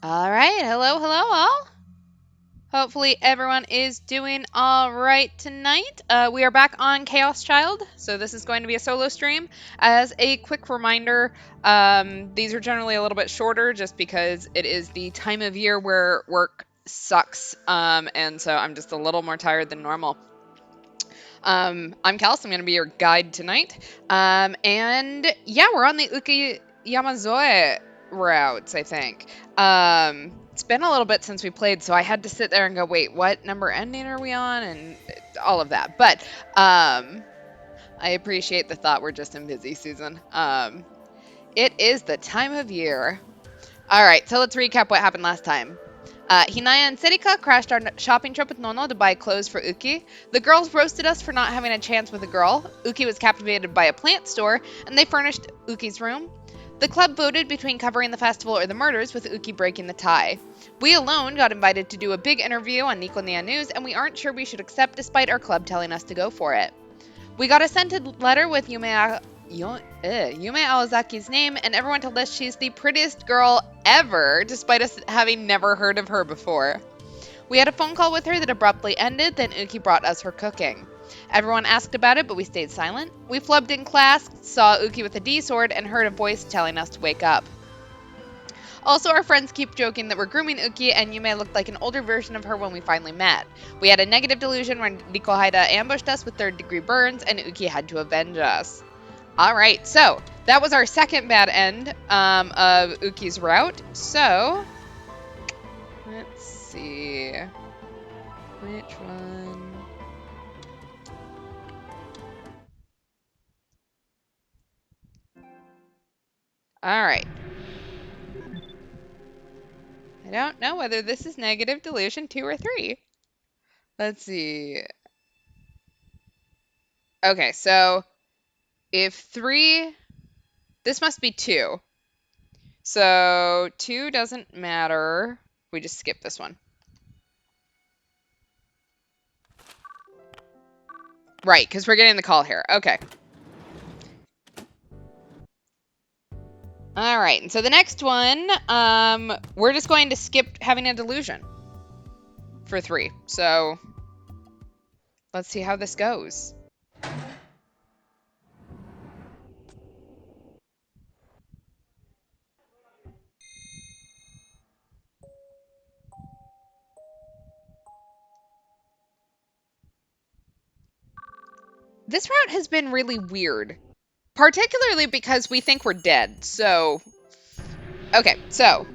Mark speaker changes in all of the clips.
Speaker 1: All right, hello all. Hopefully everyone is doing all right tonight. We are back on Chaos Child, so this is going to be a solo stream. As a quick reminder, these are generally a little bit shorter just because it is the time of year where work sucks, and so I'm just a little more tired than normal. I'm Kels. I'm going to be your guide tonight. And yeah, we're on the Uki Yamazoe route, I think. It's been a little bit since we played, so I had to sit there and go, wait, what number ending are we on? And all of that. But I appreciate the thought we're just in busy season. It is the time of year. All right, so let's recap what happened last time. Hinaya and Serika crashed our shopping trip with Nono to buy clothes for Uki. The girls roasted us for not having a chance with a girl. Uki was captivated by a plant store, and they furnished Uki's room. The club voted between covering the festival or the murders, with Uki breaking the tie. We alone got invited to do a big interview on Nico Nia News, and we aren't sure we should accept despite our club telling us to go for it. We got a scented letter with Yume Aozaki's name, and everyone told us she's the prettiest girl ever, despite us having never heard of her before. We had a phone call with her that abruptly ended, then Uki brought us her cooking. Everyone asked about it, but we stayed silent. We flubbed in class, saw Uki with a D sword, and heard a voice telling us to wake up. Also, our friends keep joking that we're grooming Uki, and Yume looked like an older version of her when we finally met. We had a negative delusion when Riko Haida ambushed us with third-degree burns, and Uki had to avenge us. Alright, so that was our second bad end of Uki's route. So, let's see. Which one? Alright. I don't know whether this is negative delusion 2 or 3. Let's see. Okay, so if 3... This must be 2. So 2 doesn't matter. We just skip this one. Right, because we're getting the call here. Okay. All right, and so the next one, we're just going to skip having a delusion for 3. So let's see how this goes. This route has been really weird, particularly because we think we're dead. So, okay, so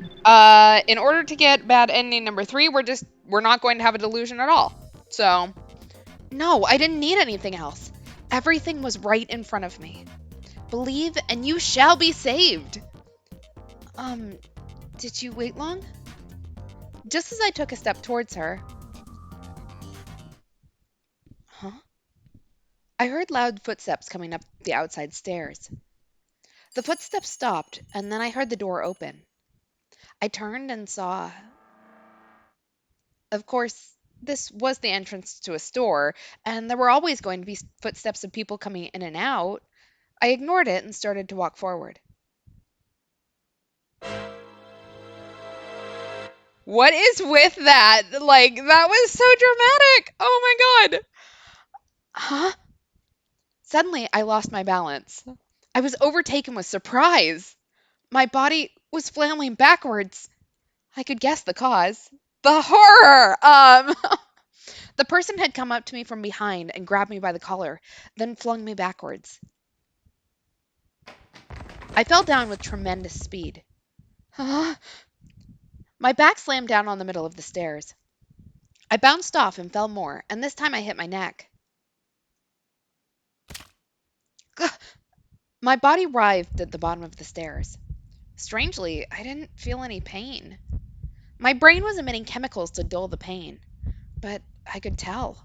Speaker 1: in order to get bad ending number 3, we're not going to have a delusion at all. So, no, I didn't need anything else. Everything was right in front of me. Believe and you shall be saved. Did you wait long? Just as I took a step towards her. Huh? I heard loud footsteps coming up the outside stairs. The footsteps stopped, and then I heard the door open. I turned and saw. Of course, this was the entrance to a store, and there were always going to be footsteps of people coming in and out. I ignored it and started to walk forward. What is with that? Like, that was so dramatic. Oh my god. Huh? Suddenly, I lost my balance. I was overtaken with surprise. My body was flailing backwards. I could guess the cause. The horror! The person had come up to me from behind and grabbed me by the collar, then flung me backwards. I fell down with tremendous speed. My back slammed down on the middle of the stairs. I bounced off and fell more, and this time I hit my neck. My body writhed at the bottom of the stairs. Strangely, I didn't feel any pain. My brain was emitting chemicals to dull the pain, but I could tell.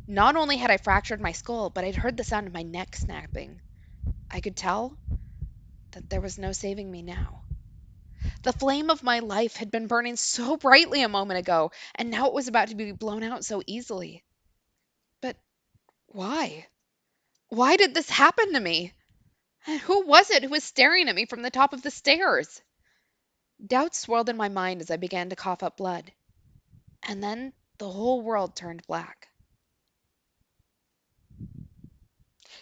Speaker 1: Not only had I fractured my skull, but I'd heard the sound of my neck snapping. I could tell that there was no saving me now. The flame of my life had been burning so brightly a moment ago, and now it was about to be blown out so easily. But why? Why did this happen to me? And who was it who was staring at me from the top of the stairs? Doubt swirled in my mind as I began to cough up blood. And then the whole world turned black.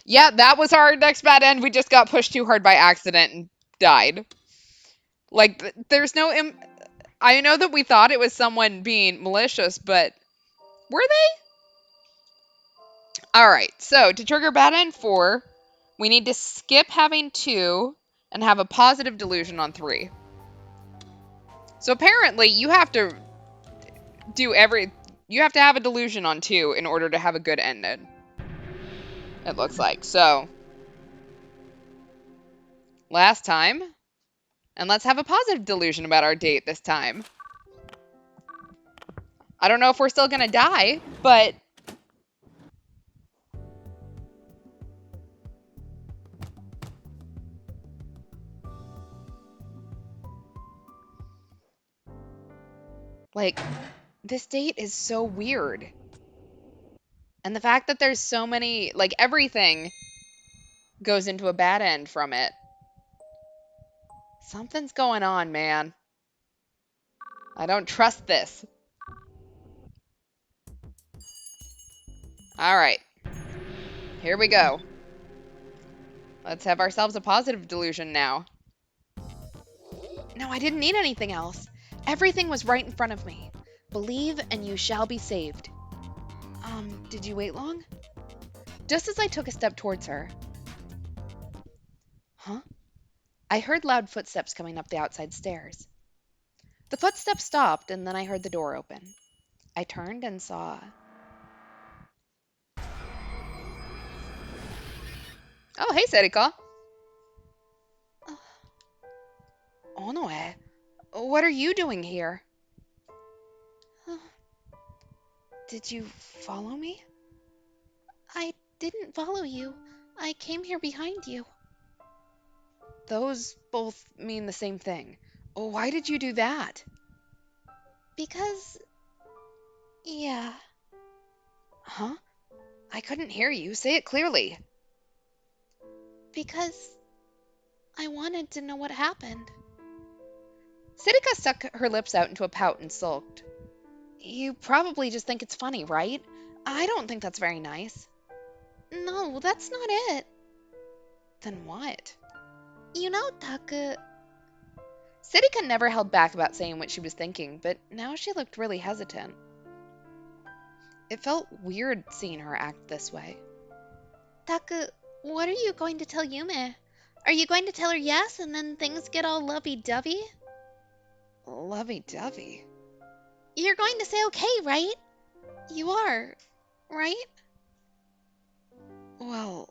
Speaker 1: Yeah, that was our next bad end. We just got pushed too hard by accident and died. Like, there's no... I know that we thought it was someone being malicious, but... Were they? Alright, so to trigger bad end 4, we need to skip having 2 and have a positive delusion on 3. So apparently you have to you have to have a delusion on 2 in order to have a good ending. It looks like. So last time. And let's have a positive delusion about our date this time. I don't know if we're still gonna die, but like, this date is so weird. And the fact that there's so many, like, everything goes into a bad end from it. Something's going on, man. I don't trust this. Alright. Here we go. Let's have ourselves a positive delusion now. No, I didn't need anything else. Everything was right in front of me. Believe and you shall be saved. Did you wait long? Just as I took a step towards her. Huh? I heard loud footsteps coming up the outside stairs. The footsteps stopped, and then I heard the door open. I turned and saw... Oh, hey, Serika. Onoe, what are you doing here? Did you follow me? I didn't follow you. I came here behind you. Those both mean the same thing. Why did you do that? Because... yeah. Huh? I couldn't hear you. Say it clearly. Because I wanted to know what happened. Serika stuck her lips out into a pout and sulked. You probably just think it's funny, right? I don't think that's very nice. No, that's not it. Then what? You know, Taku... Serika never held back about saying what she was thinking, but now she looked really hesitant. It felt weird seeing her act this way. Taku, what are you going to tell Yume? Are you going to tell her yes and then things get all lovey-dovey? Lovey-dovey? You're going to say okay, right? You are, right? Well...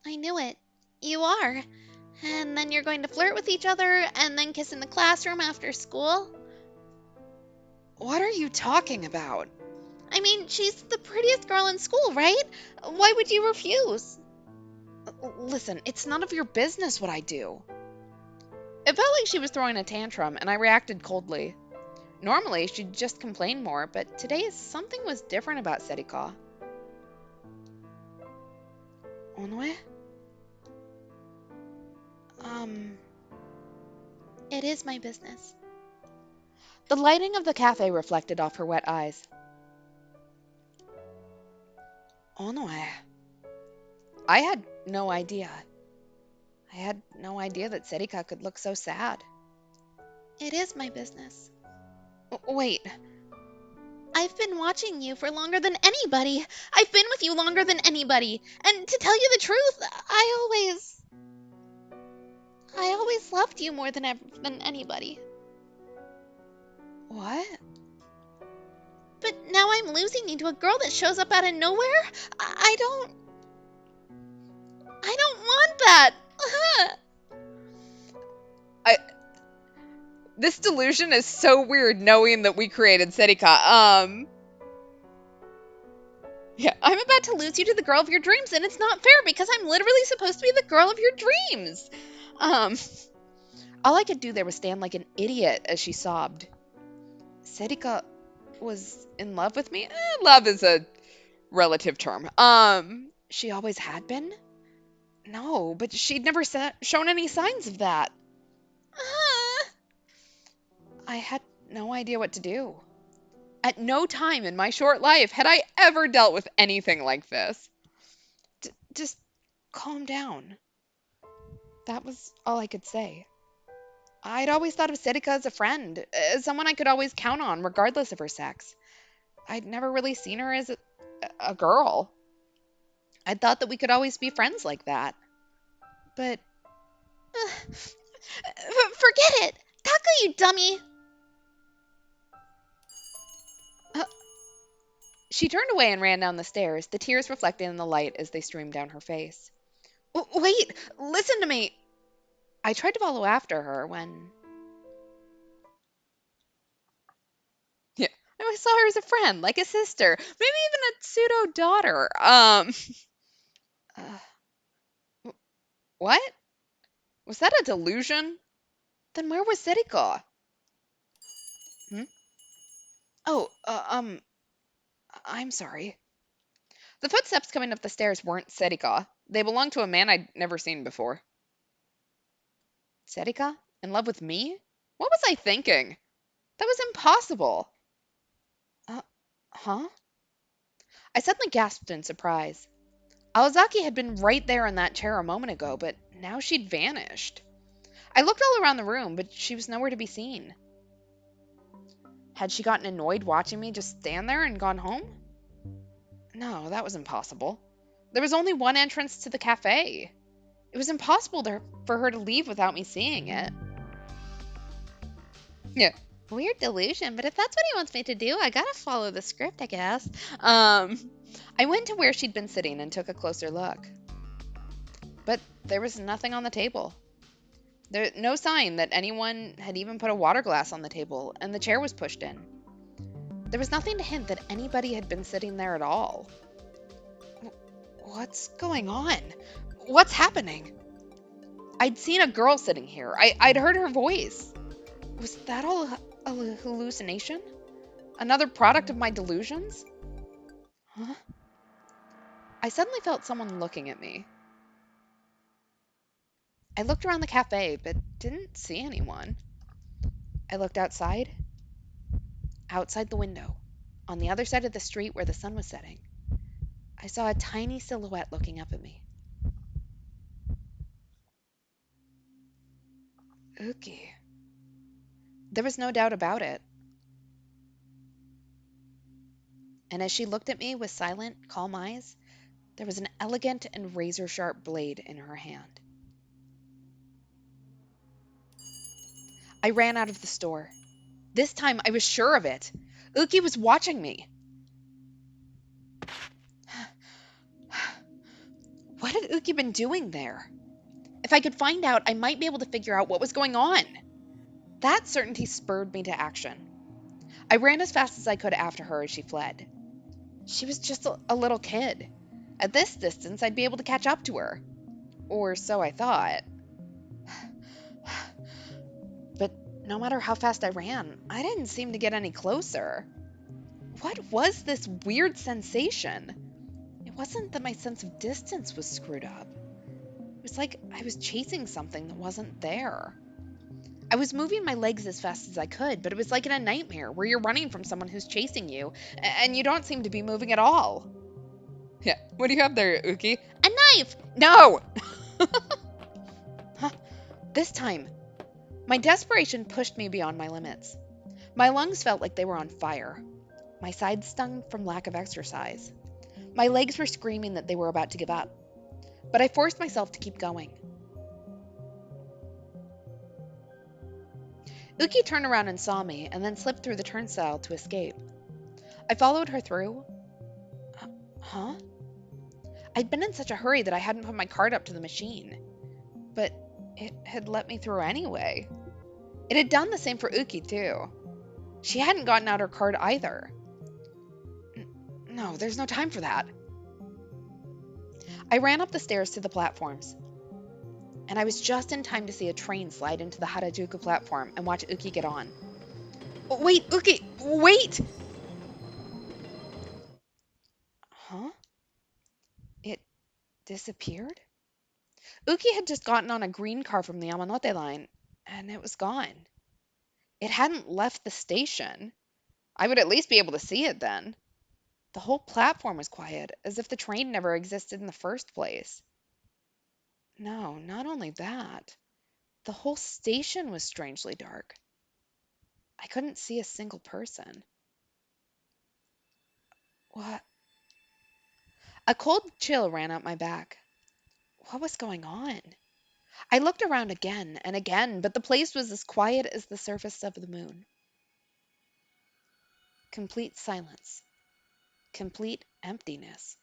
Speaker 1: I knew it. You are. And then you're going to flirt with each other and then kiss in the classroom after school? What are you talking about? I mean, she's the prettiest girl in school, right? Why would you refuse? Listen, it's none of your business what I do. It felt like she was throwing a tantrum, and I reacted coldly. Normally, she'd just complain more, but today something was different about Serika. Onoe? It is my business. The lighting of the cafe reflected off her wet eyes. Onoe. I had no idea. I had no idea that Serika could look so sad. It is my business. Wait. I've been watching you for longer than anybody. I've been with you longer than anybody. And to tell you the truth, I always loved you more than anybody. What? But now I'm losing you to a girl that shows up out of nowhere? I don't want that. This delusion is so weird knowing that we created Serika. Yeah, I'm about to lose you to the girl of your dreams, and it's not fair because I'm literally supposed to be the girl of your dreams. All I could do there was stand like an idiot as she sobbed. Serika was in love with me? Love is a relative term. She always had been? No, but she'd never shown any signs of that. I had no idea what to do. At no time in my short life had I ever dealt with anything like this. Just calm down. That was all I could say. I'd always thought of Siddika as a friend, as someone I could always count on, regardless of her sex. I'd never really seen her as a girl. I'd thought that we could always be friends like that. But
Speaker 2: Forget it! Taka, you dummy!
Speaker 1: uh, she turned away and ran down the stairs, the tears reflecting in the light as they streamed down her face. Wait, listen to me. I tried to follow after her when. Yeah, I saw her as a friend, like a sister, maybe even a pseudo daughter. Uh, what? Was that a delusion? Then where was Seriko? Hmm? Oh, I'm sorry. The footsteps coming up the stairs weren't Serika. They belonged to a man I'd never seen before. Serika? In love with me? What was I thinking? That was impossible. Uh, huh? I suddenly gasped in surprise. Awazaki had been right there in that chair a moment ago, but now she'd vanished. I looked all around the room, but she was nowhere to be seen. Had she gotten annoyed watching me just stand there and gone home? No, that was impossible. There was only one entrance to the cafe. It was impossible for her to leave without me seeing it. Yeah. Weird delusion, but if that's what he wants me to do, I gotta follow the script, I guess. I went to where she'd been sitting and took a closer look. But there was nothing on the table. No sign that anyone had even put a water glass on the table, and the chair was pushed in. There was nothing to hint that anybody had been sitting there at all. What's going on? What's happening? I'd seen a girl sitting here. I'd heard her voice. Was that all a hallucination? Another product of my delusions? Huh? I suddenly felt someone looking at me. I looked around the cafe, but didn't see anyone. I looked outside. Outside the window, on the other side of the street where the sun was setting, I saw a tiny silhouette looking up at me. Uki. There was no doubt about it. And as she looked at me with silent, calm eyes, there was an elegant and razor-sharp blade in her hand. I ran out of the store. This time I was sure of it. Uki was watching me. What had Uki been doing there? If I could find out, I might be able to figure out what was going on. That certainty spurred me to action. I ran as fast as I could after her as she fled. She was just a little kid. At this distance, I'd be able to catch up to her. Or so I thought. But no matter how fast I ran, I didn't seem to get any closer. What was this weird sensation? It wasn't that my sense of distance was screwed up. It was like I was chasing something that wasn't there. I was moving my legs as fast as I could, but it was like in a nightmare where you're running from someone who's chasing you, and you don't seem to be moving at all. Yeah, what do you have there, Uki?
Speaker 2: A knife!
Speaker 1: No! Huh? This time, my desperation pushed me beyond my limits. My lungs felt like they were on fire. My sides stung from lack of exercise. My legs were screaming that they were about to give up. But I forced myself to keep going. Uki turned around and saw me, and then slipped through the turnstile to escape. I followed her through. Huh? I'd been in such a hurry that I hadn't put my card up to the machine. But it had let me through anyway. It had done the same for Uki, too. She hadn't gotten out her card either. No, there's no time for that. I ran up the stairs to the platforms. And I was just in time to see a train slide into the Harajuku platform and watch Uki get on. Wait, Uki, wait! Huh? It disappeared? Uki had just gotten on a green car from the Yamanote line, and it was gone. It hadn't left the station. I would at least be able to see it then. The whole platform was quiet, as if the train never existed in the first place. No, not only that. The whole station was strangely dark. I couldn't see a single person. What? A cold chill ran up my back. What was going on? I looked around again and again, but the place was as quiet as the surface of the moon. Complete silence. Complete emptiness.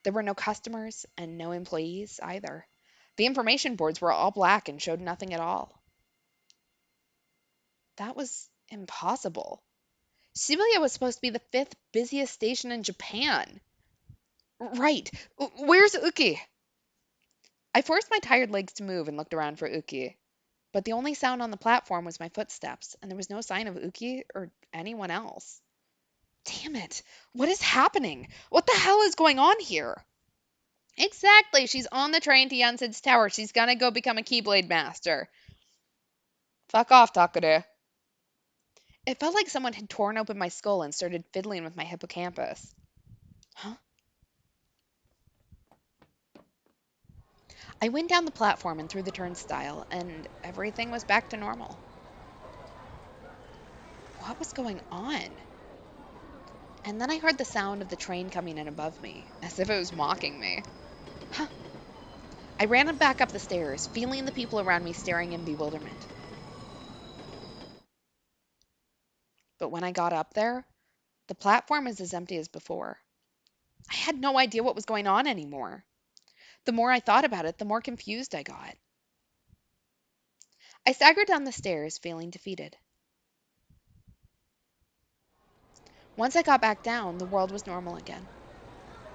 Speaker 1: There were no customers and no employees either. The information boards were all black and showed nothing at all. That was impossible. Shibuya was supposed to be the fifth busiest station in Japan. Right. Where's Uki? I forced my tired legs to move and looked around for Uki. But the only sound on the platform was my footsteps, and there was no sign of Uki or anyone else. Damn it. What is happening? What the hell is going on here? Exactly. She's on the train to Yunsid's tower. She's gonna go become a Keyblade master. Fuck off, Takure. It felt like someone had torn open my skull and started fiddling with my hippocampus. Huh? I went down the platform and through the turnstile, and everything was back to normal. What was going on? And then I heard the sound of the train coming in above me, as if it was mocking me. Huh. I ran back up the stairs, feeling the people around me staring in bewilderment. But when I got up there, the platform was as empty as before. I had no idea what was going on anymore. The more I thought about it, the more confused I got. I staggered down the stairs, feeling defeated. Once I got back down, the world was normal again.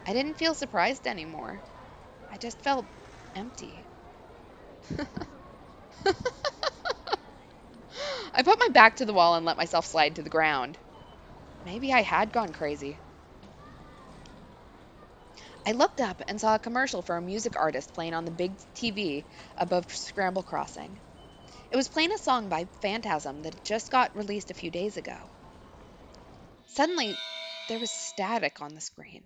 Speaker 1: I didn't feel surprised anymore. I just felt empty. I put my back to the wall and let myself slide to the ground. Maybe I had gone crazy. I looked up and saw a commercial for a music artist playing on the big TV above Scramble Crossing. It was playing a song by Phantasm that just got released a few days ago. Suddenly, there was static on the screen.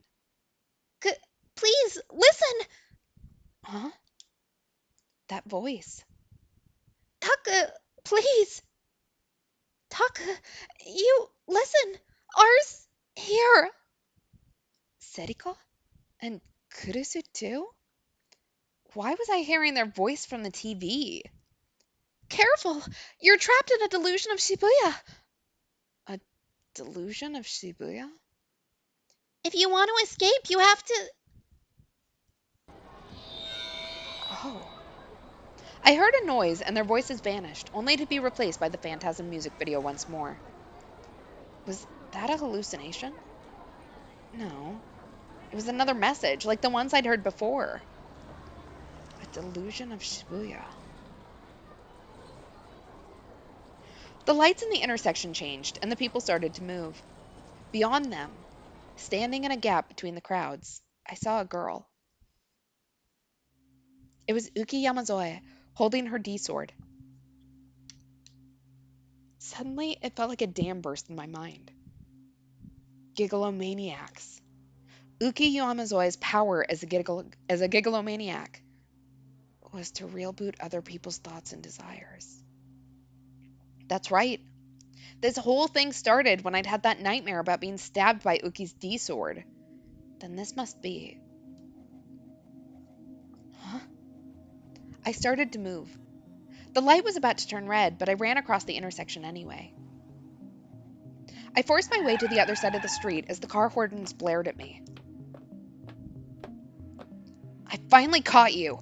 Speaker 2: Please, listen!
Speaker 1: Huh? That voice.
Speaker 2: Taka, please! Taka, you, listen! Ours, here!
Speaker 1: Seriko? And Kurusu too? Why was I hearing their voice from the TV?
Speaker 2: Careful! You're trapped in a delusion of Shibuya!
Speaker 1: A delusion of Shibuya?
Speaker 2: If you want to escape, you have to...
Speaker 1: Oh. I heard a noise and their voices vanished, only to be replaced by the Phantasm music video once more. Was that a hallucination? No. It was another message, like the ones I'd heard before. A delusion of Shibuya. The lights in the intersection changed, and the people started to move. Beyond them, standing in a gap between the crowds, I saw a girl. It was Uki Yamazoe, holding her D-sword. Suddenly, it felt like a dam burst in my mind. Gigalomaniacs. Uki Yamazoe's power as a gigalomaniac was to reboot other people's thoughts and desires. That's right. This whole thing started when I'd had that nightmare about being stabbed by Uki's D-sword. Then this must be... Huh? I started to move. The light was about to turn red, but I ran across the intersection anyway. I forced my way to the other side of the street as the car horns blared at me. I finally caught you!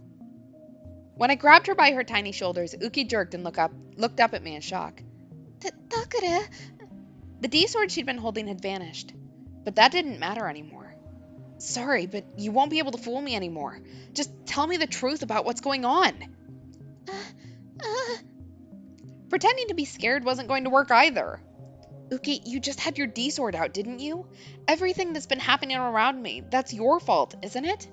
Speaker 1: When I grabbed her by her tiny shoulders, Uki jerked and looked up at me in shock.
Speaker 2: Takure...
Speaker 1: The D-sword she'd been holding had vanished, but that didn't matter anymore. Sorry, but you won't be able to fool me anymore. Just tell me the truth about what's going on. Pretending to be scared wasn't going to work either. Uki, you just had your D-sword out, didn't you? Everything that's been happening around me, that's your fault, isn't it?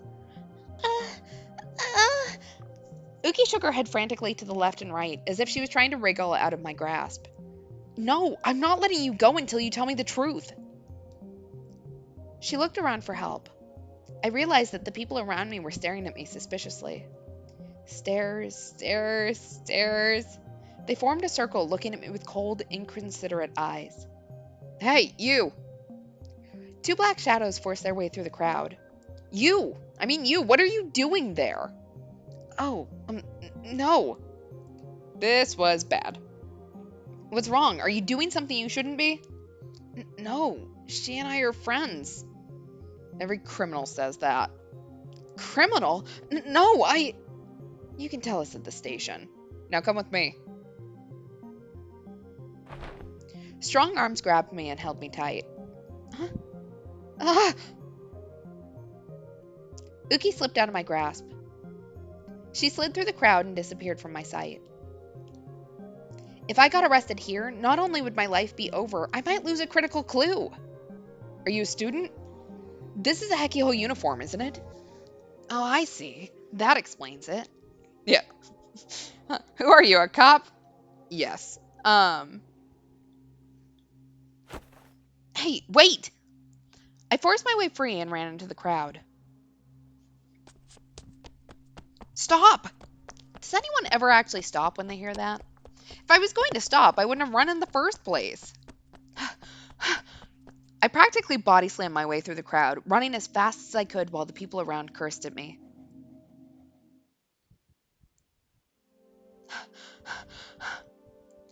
Speaker 1: Uki shook her head frantically to the left and right, as if she was trying to wriggle out of my grasp. No, I'm not letting you go until you tell me the truth. She looked around for help. I realized that the people around me were staring at me suspiciously. Stares, stares, stares. They formed a circle, looking at me with cold, inconsiderate eyes. Hey, you! Two black shadows forced their way through the crowd. You! I mean you! What are you doing there? Oh, no. This was bad. What's wrong? Are you doing something you shouldn't be? No, she and I are friends. Every criminal says that. Criminal? No, You can tell us at the station. Now come with me. Strong arms grabbed me and held me tight. Huh? Ah! Uki slipped out of my grasp. She slid through the crowd and disappeared from my sight. If I got arrested here, not only would my life be over, I might lose a critical clue. Are you a student? This is a Hekiho uniform, isn't it? Oh, I see. That explains it. Yeah. Who are you, a cop? Yes. Hey, wait! I forced my way free and ran into the crowd. Stop! Does anyone ever actually stop when they hear that? If I was going to stop, I wouldn't have run in the first place. I practically body slammed my way through the crowd, running as fast as I could while the people around cursed at me.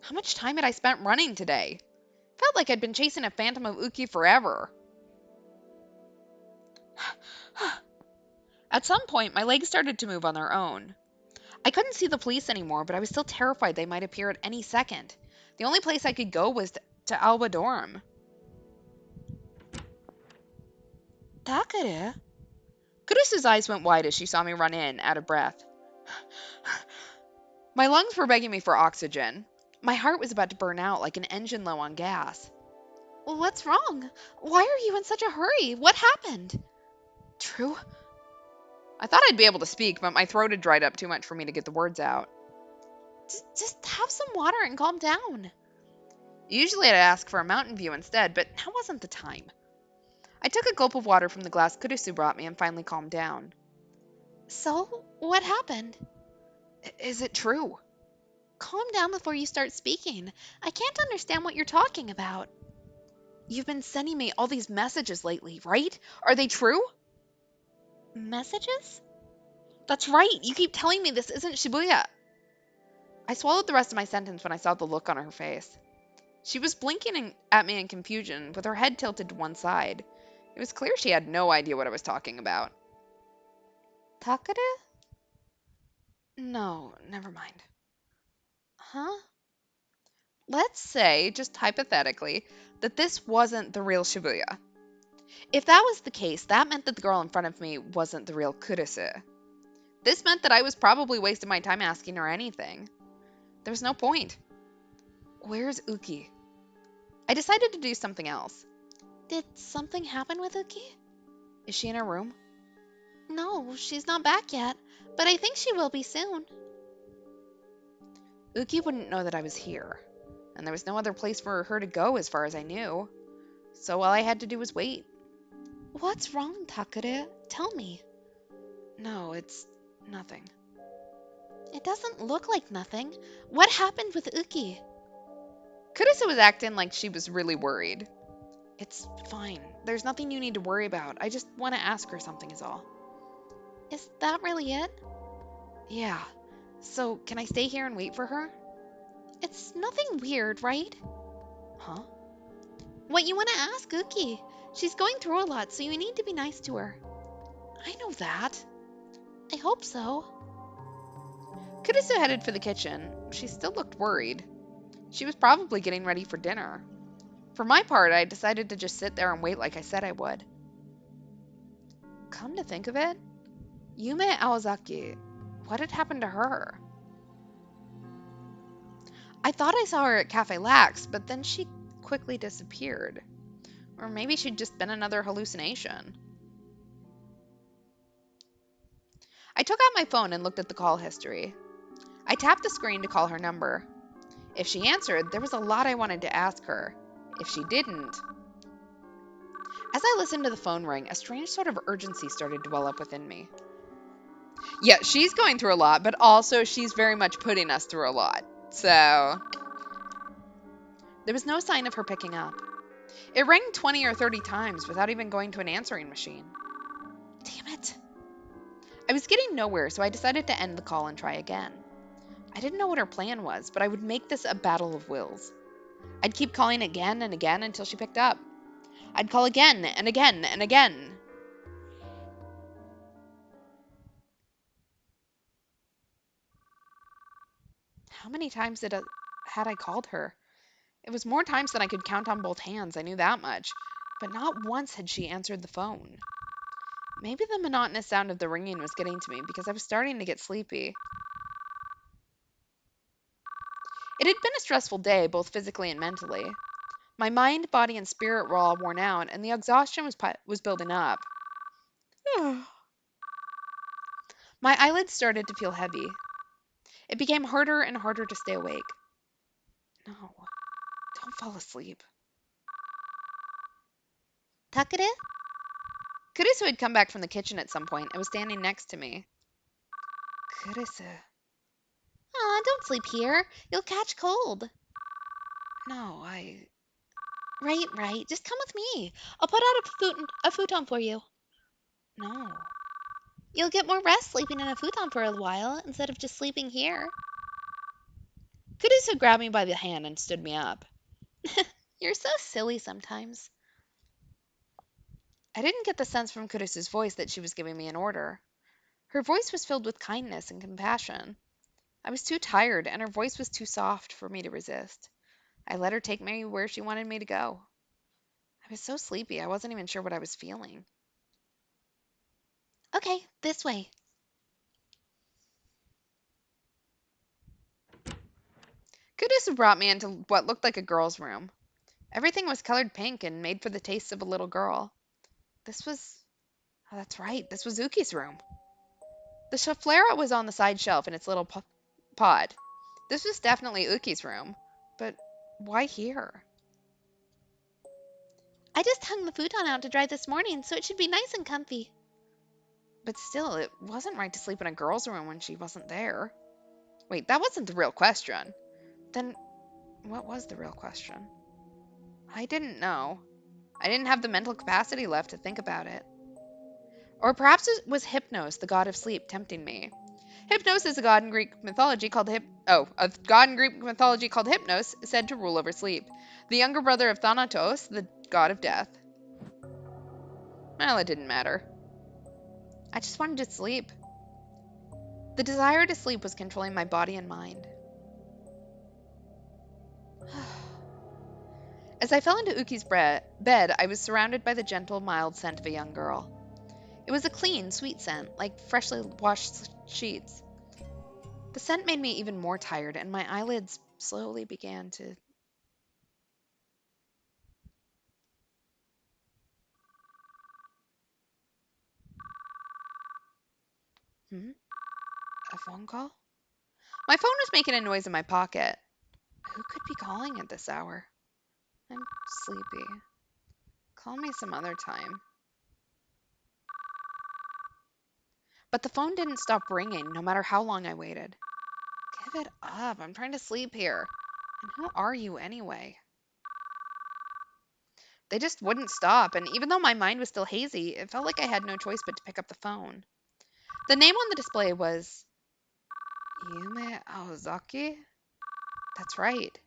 Speaker 1: How much time had I spent running today? Felt like I'd been chasing a phantom of Uki forever. At some point, my legs started to move on their own. I couldn't see the police anymore, but I was still terrified they might appear at any second. The only place I could go was to Alba Dorm. Takare? Kurusu's eyes went wide as she saw me run in, out of breath. My lungs were begging me for oxygen. My heart was about to burn out like an engine low on gas. What's wrong? Why are you in such a hurry? What happened? True. I thought I'd be able to speak, but my throat had dried up too much for me to get the words out. Just have some water and calm down. Usually I'd ask for a mountain view instead, but now wasn't the time. I took a gulp of water from the glass Kurusu brought me and finally calmed down. So, what happened? Is it true? Calm down before you start speaking. I can't understand what you're talking about. You've been sending me all these messages lately, right? Are they true? Messages? That's right. You keep telling me this isn't Shibuya. I swallowed the rest of my sentence when I saw the look on her face. She was blinking at me in confusion, with her head tilted to one side. It was clear she had no idea what I was talking about. Takare? No, never mind. Huh? Let's say, just hypothetically, that this wasn't the real Shibuya. If that was the case, that meant that the girl in front of me wasn't the real Kurusu. This meant that I was probably wasting my time asking her anything. There was no point. Where's Uki? I decided to do something else. Did something happen with Uki? Is she in her room? No, she's not back yet, but I think she will be soon. Uki wouldn't know that I was here, and there was no other place for her to go as far as I knew, so all I had to do was wait. What's wrong, Takare? Tell me. No, it's nothing. It doesn't look like nothing. What happened with Uki? Kurusu was acting like she was really worried. It's fine. There's nothing you need to worry about. I just want to ask her something is all. Is that really it? Yeah. So, can I stay here and wait for her? It's nothing weird, right? Huh? What you want to ask Uki? She's going through a lot, so you need to be nice to her. I know that. I hope so. Kurusu headed for the kitchen. She still looked worried. She was probably getting ready for dinner. For my part, I decided to just sit there and wait like I said I would. Come to think of it, Yume Awazaki, what had happened to her? I thought I saw her at Cafe Lax, but then she quickly disappeared. Or maybe she'd just been another hallucination. I took out my phone and looked at the call history. I tapped the screen to call her number. If she answered, there was a lot I wanted to ask her. If she didn't... As I listened to the phone ring, a strange sort of urgency started to well up within me. Yeah, she's going through a lot, but also she's very much putting us through a lot. So... There was no sign of her picking up. It rang 20 or 30 times without even going to an answering machine. Damn it. I was getting nowhere, so I decided to end the call and try again. I didn't know what her plan was, but I would make this a battle of wills. I'd keep calling again and again until she picked up. I'd call again and again and again. How many times had I called her? It was more times than I could count on both hands, I knew that much. But not once had she answered the phone. Maybe the monotonous sound of the ringing was getting to me because I was starting to get sleepy. It had been a stressful day, both physically and mentally. My mind, body, and spirit were all worn out, and the exhaustion was building up. My eyelids started to feel heavy. It became harder and harder to stay awake. No, don't fall asleep.
Speaker 2: Takere?
Speaker 1: Kurisu had come back from the kitchen at some point and was standing next to me. Kurisu.
Speaker 2: Aw, don't sleep here. You'll catch cold.
Speaker 1: No,
Speaker 2: Right. Just come with me. I'll put out a futon for you.
Speaker 1: No.
Speaker 2: You'll get more rest sleeping in a futon for a while instead of just sleeping here.
Speaker 1: Kurisu grabbed me by the hand and stood me up.
Speaker 2: You're so silly sometimes.
Speaker 1: I didn't get the sense from Kurisu's voice that she was giving me an order. Her voice was filled with kindness and compassion. I was too tired, and her voice was too soft for me to resist. I let her take me where she wanted me to go. I was so sleepy, I wasn't even sure what I was feeling.
Speaker 2: Okay, this way.
Speaker 1: Kurisu brought me into what looked like a girl's room. Everything was colored pink and made for the taste of a little girl. Oh, that's right, this was Uki's room. The chaflera was on the side shelf in its little pod. This was definitely Uki's room. But why here?
Speaker 2: I just hung the futon out to dry this morning, so it should be nice and comfy.
Speaker 1: But still, it wasn't right to sleep in a girl's room when she wasn't there. Wait, that wasn't the real question. Then, what was the real question? I didn't know. I didn't have the mental capacity left to think about it. Or perhaps it was Hypnos, the god of sleep, tempting me. Hypnos is a god in Greek mythology called Hypnos, said to rule over sleep. The younger brother of Thanatos, the god of death. Well, it didn't matter. I just wanted to sleep. The desire to sleep was controlling my body and mind. As I fell into Uki's bed, I was surrounded by the gentle, mild scent of a young girl. It was a clean, sweet scent, like freshly washed sheets. The scent made me even more tired, and my eyelids slowly began to... A phone call? My phone was making a noise in my pocket. Who could be calling at this hour? I'm sleepy. Call me some other time. But the phone didn't stop ringing, no matter how long I waited. Give it up. I'm trying to sleep here. And who are you anyway? They just wouldn't stop, and even though my mind was still hazy, it felt like I had no choice but to pick up the phone. The name on the display was Yume Aozaki? That's right.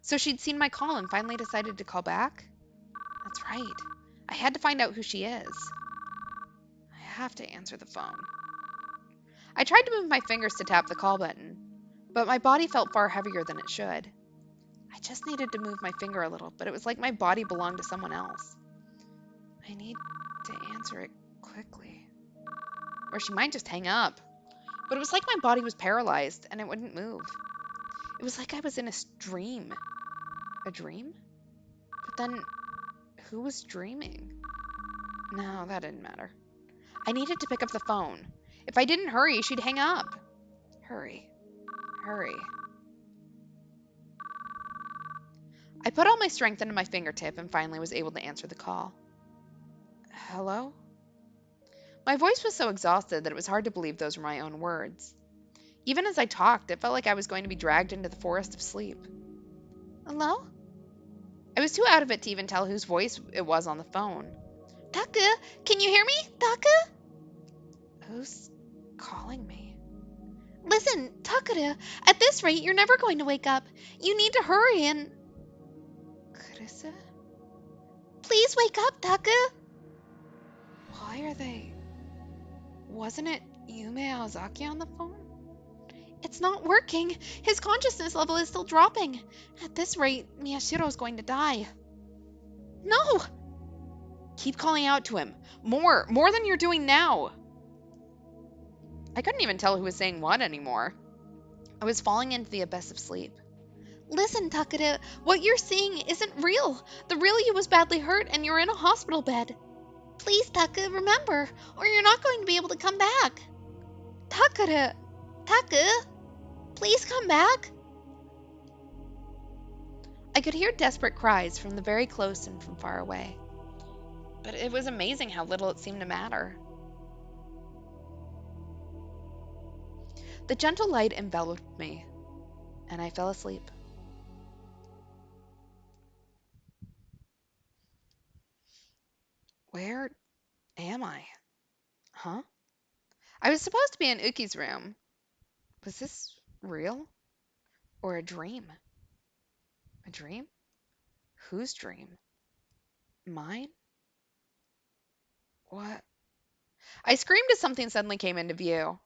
Speaker 1: So she'd seen my call and finally decided to call back? That's right. I had to find out who she is. I have to answer the phone. I tried to move my fingers to tap the call button, but my body felt far heavier than it should. I just needed to move my finger a little, but it was like my body belonged to someone else. I need to answer it quickly. Or she might just hang up. But it was like my body was paralyzed and it wouldn't move. It was like I was in a dream. A dream? But then, who was dreaming? No, that didn't matter. I needed to pick up the phone. If I didn't hurry, she'd hang up. Hurry. Hurry. I put all my strength into my fingertip and finally was able to answer the call. Hello? My voice was so exhausted that it was hard to believe those were my own words. Even as I talked, it felt like I was going to be dragged into the forest of sleep.
Speaker 2: Hello?
Speaker 1: I was too out of it to even tell whose voice it was on the phone.
Speaker 2: Taka, can you hear me? Taka?
Speaker 1: Who's calling me?
Speaker 2: Listen, Takara, at this rate, you're never going to wake up. You need to hurry and...
Speaker 1: Karisa?
Speaker 2: Please wake up, Taka.
Speaker 1: Why are they... Wasn't it Yume Aozaki on the phone?
Speaker 2: It's not working. His consciousness level is still dropping. At this rate, Miyashiro's going to die. No!
Speaker 1: Keep calling out to him. More than you're doing now. I couldn't even tell who was saying what anymore. I was falling into the abyss of sleep.
Speaker 2: Listen, Takara, what you're seeing isn't real. The real you was badly hurt and you're in a hospital bed. Please, Taka, remember, or you're not going to be able to come back. Takara! Taka! Please come back.
Speaker 1: I could hear desperate cries from the very close and from far away. But it was amazing how little it seemed to matter. The gentle light enveloped me, and I fell asleep. Where am I? Huh? I was supposed to be in Uki's room. Was this real? Or a dream? A dream? Whose dream? Mine? What? I screamed as something suddenly came into view.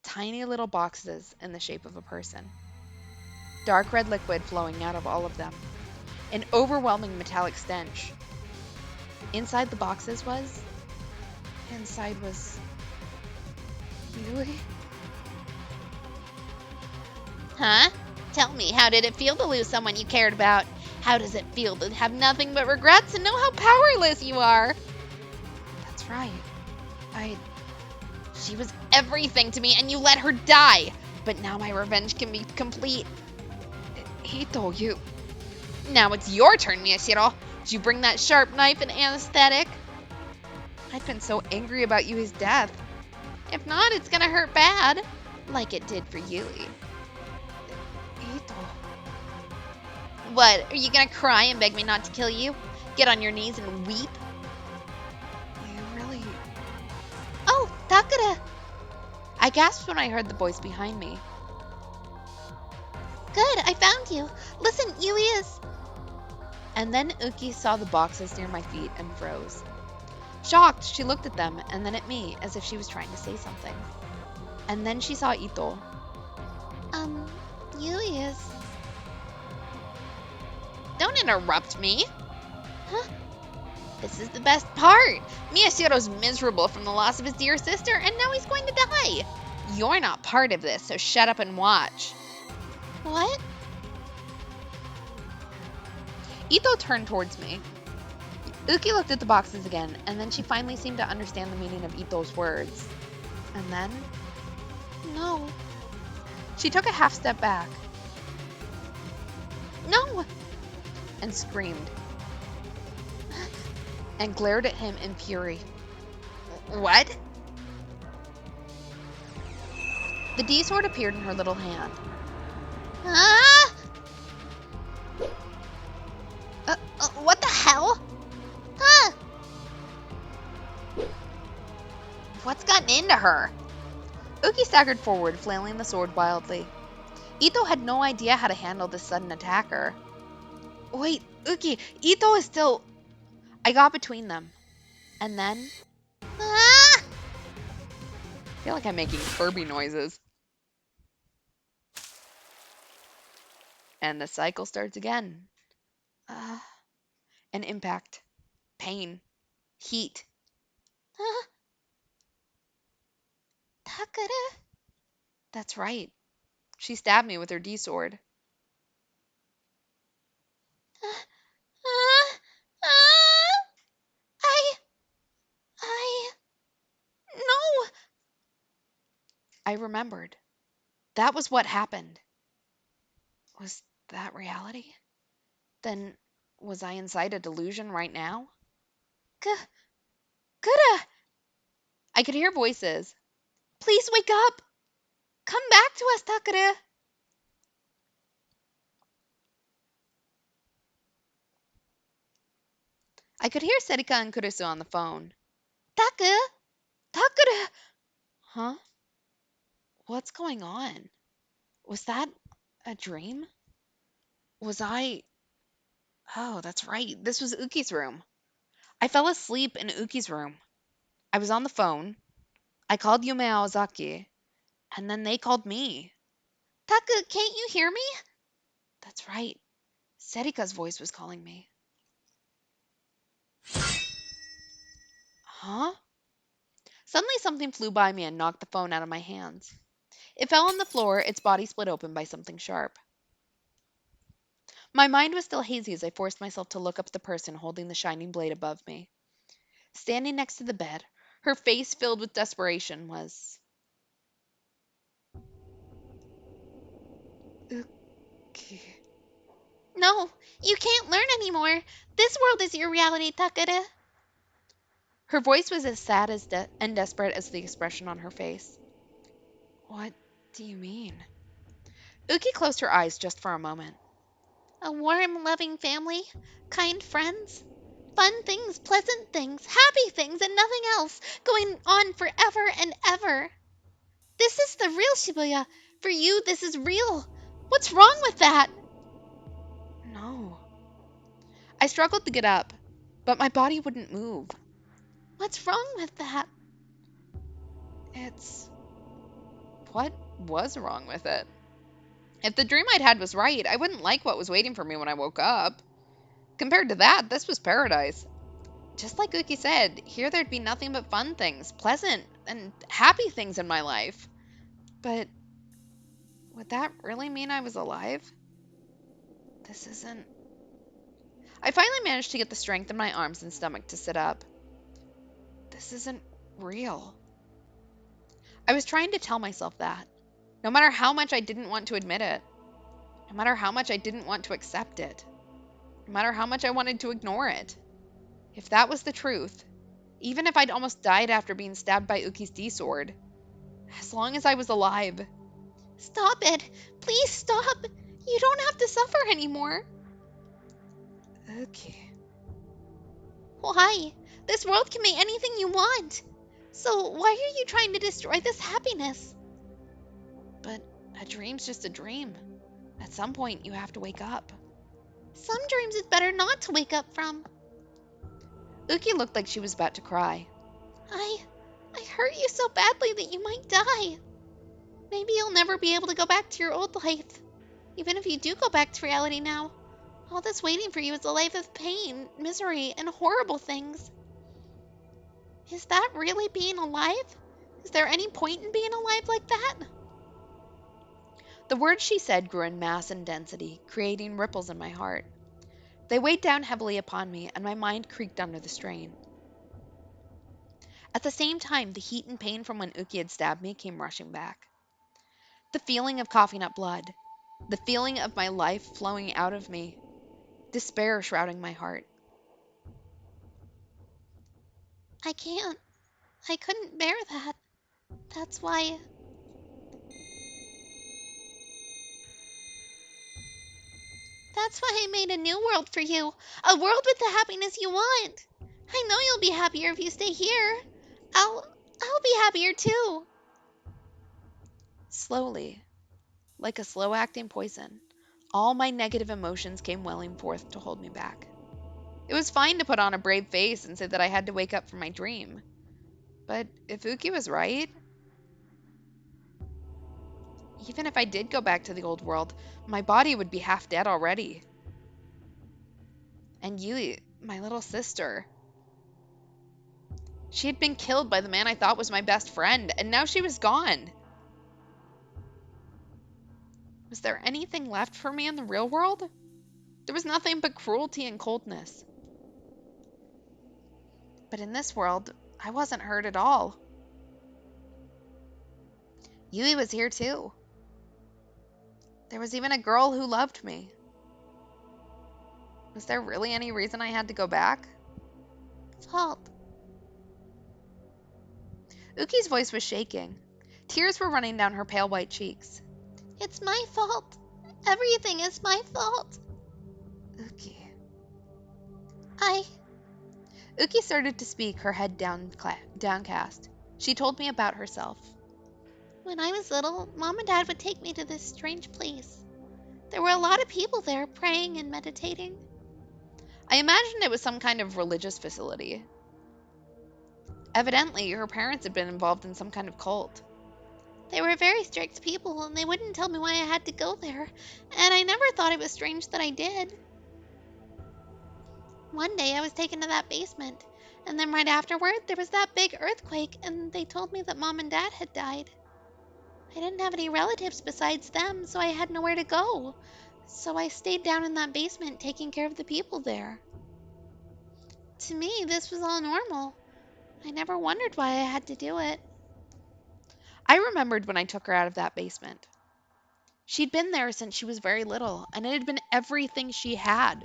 Speaker 1: Tiny little boxes in the shape of a person. Dark red liquid flowing out of all of them. An overwhelming metallic stench. Inside the boxes was... Inside was... Yui?
Speaker 2: Huh? Tell me, how did it feel to lose someone you cared about? How does it feel to have nothing but regrets and know how powerless you are?
Speaker 1: That's right.
Speaker 2: She was everything to me, and you let her die. But now my revenge can be complete.
Speaker 1: Ito, you...
Speaker 2: Now it's your turn, Miyashiro. Did you bring that sharp knife and anesthetic?
Speaker 1: I've been so angry about Yui's death.
Speaker 2: If not, it's gonna hurt bad. Like it did for Yui.
Speaker 1: Ito...
Speaker 2: What, are you gonna cry and beg me not to kill you? Get on your knees and weep?
Speaker 1: You really...
Speaker 2: Oh, Takara!
Speaker 1: I gasped when I heard the voice behind me.
Speaker 2: Good, I found you. Listen, Yui is...
Speaker 1: And then Uki saw the boxes near my feet and froze. Shocked, she looked at them and then at me as if she was trying to say something. And then she saw Ito.
Speaker 2: Yui is... Don't interrupt me. Huh? This is the best part. Miyashiro's miserable from the loss of his dear sister, and now he's going to die. You're not part of this, so shut up and watch. What?
Speaker 1: Ito turned towards me. Uki looked at the boxes again, and then she finally seemed to understand the meaning of Ito's words. And then...
Speaker 2: No.
Speaker 1: She took a half step back.
Speaker 2: No!
Speaker 1: And screamed. And glared at him in fury.
Speaker 2: What?
Speaker 1: The D-sword appeared in her little hand.
Speaker 2: Ah! What the hell? Huh? What's gotten into her?
Speaker 1: Uki staggered forward, flailing the sword wildly. Ito had no idea how to handle this sudden attacker. Wait, Uki, Ito is still... I got between them. And then...
Speaker 2: Ah!
Speaker 1: I feel like I'm making Kirby noises. And the cycle starts again. An impact. Pain. Heat.
Speaker 2: Takara?
Speaker 1: That's right. She stabbed me with her D-sword.
Speaker 2: No.
Speaker 1: I remembered. That was what happened. Was that reality? Then was I inside a delusion right now?
Speaker 2: K- Kuda,
Speaker 1: I could hear voices.
Speaker 2: please wake up. Come back to us, Takara.
Speaker 1: I could hear Serika and Kurusu on the phone.
Speaker 2: Takara.
Speaker 1: Huh? What's going on? Was that a dream? Was I... Oh, that's right. This was Uki's room. I fell asleep in Uki's room. I was on the phone. I called Yume Aozaki, and then they called me.
Speaker 2: Taka, can't you hear me?
Speaker 1: That's right. Serika's voice was calling me. Huh? Suddenly something flew by me and knocked the phone out of my hands. It fell on the floor, its body split open by something sharp. My mind was still hazy as I forced myself to look up at the person holding the shining blade above me. Standing next to the bed, her face filled with desperation, was Uki.
Speaker 2: No, you can't learn anymore. This world is your reality, Takara.
Speaker 1: Her voice was as sad and desperate as the expression on her face. What do you mean? Uki closed her eyes just for a moment.
Speaker 2: A warm, loving family, kind friends, fun things, pleasant things, happy things, and nothing else, going on forever and ever. This is the real Shibuya. For you, this is real. What's wrong with that?
Speaker 1: No. I struggled to get up, but my body wouldn't move.
Speaker 2: What's wrong with that?
Speaker 1: It's... What was wrong with it? If the dream I'd had was right, I wouldn't like what was waiting for me when I woke up. Compared to that, this was paradise. Just like Uki said, here there'd be nothing but fun things, pleasant and happy things in my life. But would that really mean I was alive? This isn't... I finally managed to get the strength in my arms and stomach to sit up. This isn't real. I was trying to tell myself that, no matter how much I didn't want to admit it, no matter how much I didn't want to accept it, no matter how much I wanted to ignore it. If that was the truth, even if I'd almost died after being stabbed by Uki's D-sword, as long as I was alive...
Speaker 2: Stop it. Please stop. You don't have to suffer anymore.
Speaker 1: Uki...
Speaker 2: Why? This world can be anything you want. So why are you trying to destroy this happiness?
Speaker 1: But a dream's just a dream. At some point, you have to wake up.
Speaker 2: Some dreams it's better not to wake up from.
Speaker 1: Uki looked like she was about to cry.
Speaker 2: I hurt you so badly that you might die. Maybe you'll never be able to go back to your old life. Even if you do go back to reality now, all that's waiting for you is a life of pain, misery, and horrible things. Is that really being alive? Is there any point in being alive like that?
Speaker 1: The words she said grew in mass and density, creating ripples in my heart. They weighed down heavily upon me, and my mind creaked under the strain. At the same time, the heat and pain from when Uki had stabbed me came rushing back. The feeling of coughing up blood, the feeling of my life flowing out of me, despair shrouding my heart.
Speaker 2: I can't. I couldn't bear that. That's why. That's why I made a new world for you. A world with the happiness you want. I know you'll be happier if you stay here. I'll be happier too.
Speaker 1: Slowly, like a slow-acting poison, all my negative emotions came welling forth to hold me back. It was fine to put on a brave face and say that I had to wake up from my dream. But if Uki was right, even if I did go back to the old world, my body would be half dead already. And Yui, my little sister, she had been killed by the man I thought was my best friend, and now she was gone. Was there anything left for me in the real world? There was nothing but cruelty and coldness. But in this world, I wasn't hurt at all. Yui was here too. There was even a girl who loved me, Was there really any reason I had to go back?
Speaker 2: Fault.
Speaker 1: Uki's voice was shaking. Tears were running down her pale white cheeks.
Speaker 2: It's my fault. Everything is my fault.
Speaker 1: Uki.
Speaker 2: I...
Speaker 1: Uki started to speak, her head downcast. She told me about herself.
Speaker 2: When I was little, Mom and Dad would take me to this strange place. There were a lot of people there praying and meditating.
Speaker 1: I imagined it was some kind of religious facility. Evidently, her parents had been involved in some kind of cult.
Speaker 2: They were very strict people, and they wouldn't tell me why I had to go there, and I never thought it was strange that I did. One day I was taken to that basement, and then right afterward there was that big earthquake, and they told me that Mom and Dad had died. I didn't have any relatives besides them, so I had nowhere to go. So I stayed down in that basement taking care of the people there. To me, this was all normal. I never wondered why I had to do it.
Speaker 1: I remembered when I took her out of that basement. She'd been there since she was very little, and it had been everything she had.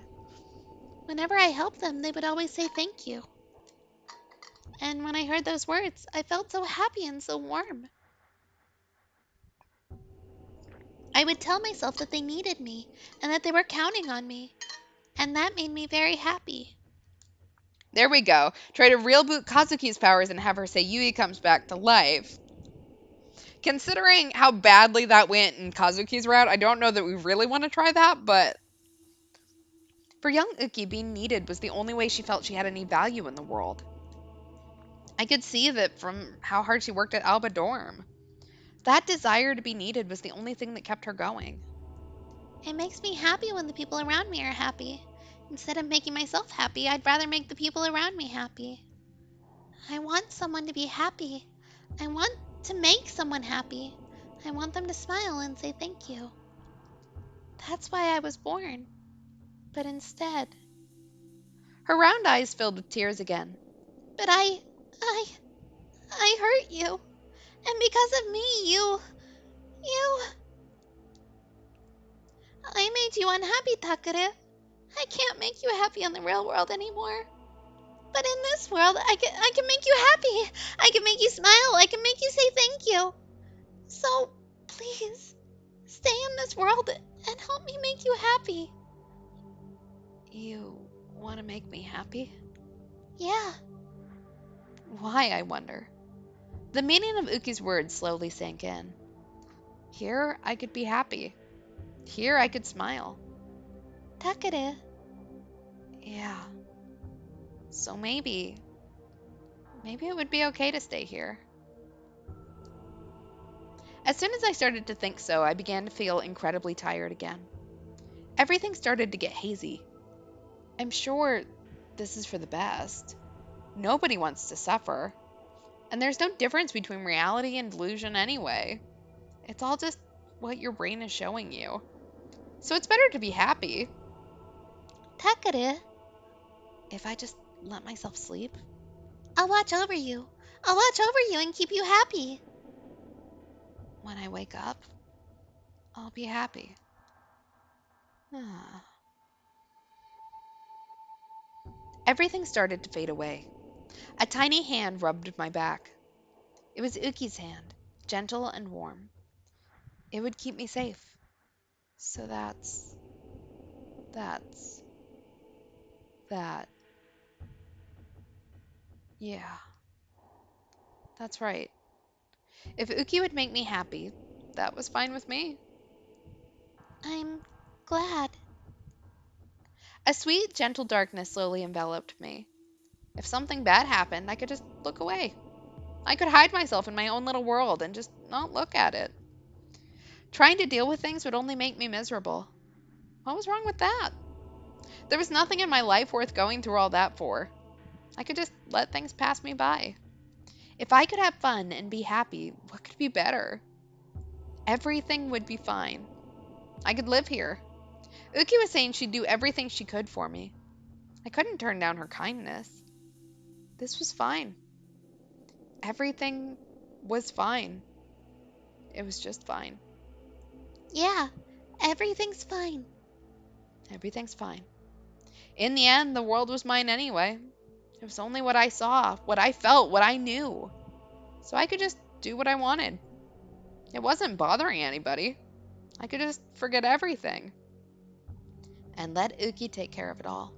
Speaker 2: Whenever I helped them, they would always say thank you. And when I heard those words, I felt so happy and so warm. I would tell myself that they needed me and that they were counting on me, and that made me very happy.
Speaker 1: There we go. Try to real boot Kazuki's powers and have her say Yui comes back to life. Considering how badly that went in Kazuki's route, I don't know that we really want to try that, but for young Uki, being needed was the only way she felt she had any value in the world. I could see that from how hard she worked at Alba Dorm. That desire to be needed was the only thing that kept her going.
Speaker 2: It makes me happy when the people around me are happy. Instead of making myself happy, I'd rather make the people around me happy. I want someone to be happy. I want to make someone happy. I want them to smile and say thank you. That's why I was born. But instead,
Speaker 1: Her round eyes filled with tears again.
Speaker 2: but I hurt you. And because of me, I made you unhappy, Takare. I can't make you happy in the real world anymore. But in this world, I can make you happy. I can make you smile. I can make you say thank you. So, please, stay in this world and help me make you happy.
Speaker 1: You want to make me happy?
Speaker 2: Yeah.
Speaker 1: Why, I wonder. The meaning of Uki's words slowly sank in. Here, I could be happy. Here, I could smile.
Speaker 2: Takare.
Speaker 1: Yeah. So maybe it would be okay to stay here. As soon as I started to think so, I began to feel incredibly tired again. Everything started to get hazy. I'm sure this is for the best. Nobody wants to suffer. And there's no difference between reality and delusion anyway. It's all just what your brain is showing you. So it's better to be happy.
Speaker 2: Takare.
Speaker 1: If I just let myself sleep.
Speaker 2: I'll watch over you. I'll watch over you and keep you happy.
Speaker 1: When I wake up, I'll be happy. Ah. Everything started to fade away. A tiny hand rubbed my back. It was Uki's hand, gentle and warm. It would keep me safe. So that's, that. Yeah, that's right. If Uki would make me happy, that was fine with me.
Speaker 2: I'm glad.
Speaker 1: A sweet, gentle darkness slowly enveloped me. If something bad happened, I could just look away. I could hide myself in my own little world and just not look at it. Trying to deal with things would only make me miserable. What was wrong with that? There was nothing in my life worth going through all that for. I could just let things pass me by. If I could have fun and be happy, what could be better? Everything would be fine. I could live here. Uki was saying she'd do everything she could for me. I couldn't turn down her kindness. This was fine. Everything was fine. It was just fine.
Speaker 2: Yeah, everything's fine.
Speaker 1: Everything's fine. In the end, the world was mine anyway. It was only what I saw, what I felt, what I knew. So I could just do what I wanted. It wasn't bothering anybody. I could just forget everything and let Uki take care of it all.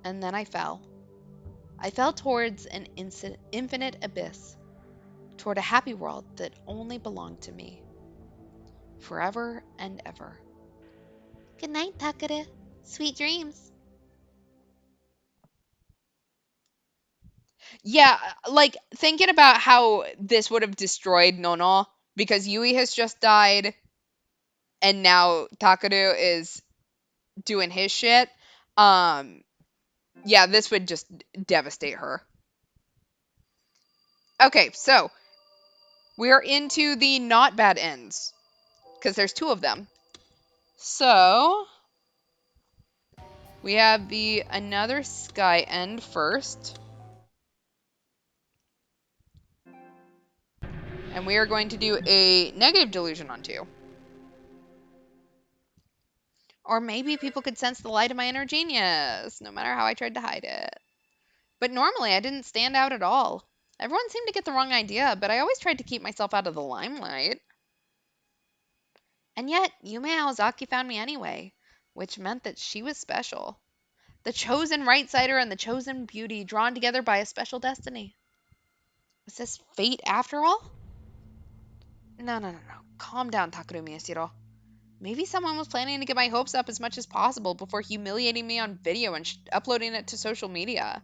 Speaker 1: And then I fell. I fell towards an infinite abyss, toward a happy world that only belonged to me, forever and ever.
Speaker 2: Good night, Takara. Sweet dreams.
Speaker 1: Yeah, like thinking about how this would have destroyed Nono because Yui has just died and now Takaru is doing his shit. Um, yeah, this would just devastate her. Okay, so we are into the not bad ends because there's two of them. So we have the another sky end first. And we are going to do a negative delusion on 2. Or maybe people could sense the light of my inner genius, no matter how I tried to hide it. But normally I didn't stand out at all. Everyone seemed to get the wrong idea, but I always tried to keep myself out of the limelight. And yet, Yume Aozaki found me anyway, which meant that she was special. The chosen right-sider and the chosen beauty drawn together by a special destiny. Was this fate after all? No. Calm down, Takaru Miyashiro. Maybe someone was planning to get my hopes up as much as possible before humiliating me on video and uploading it to social media.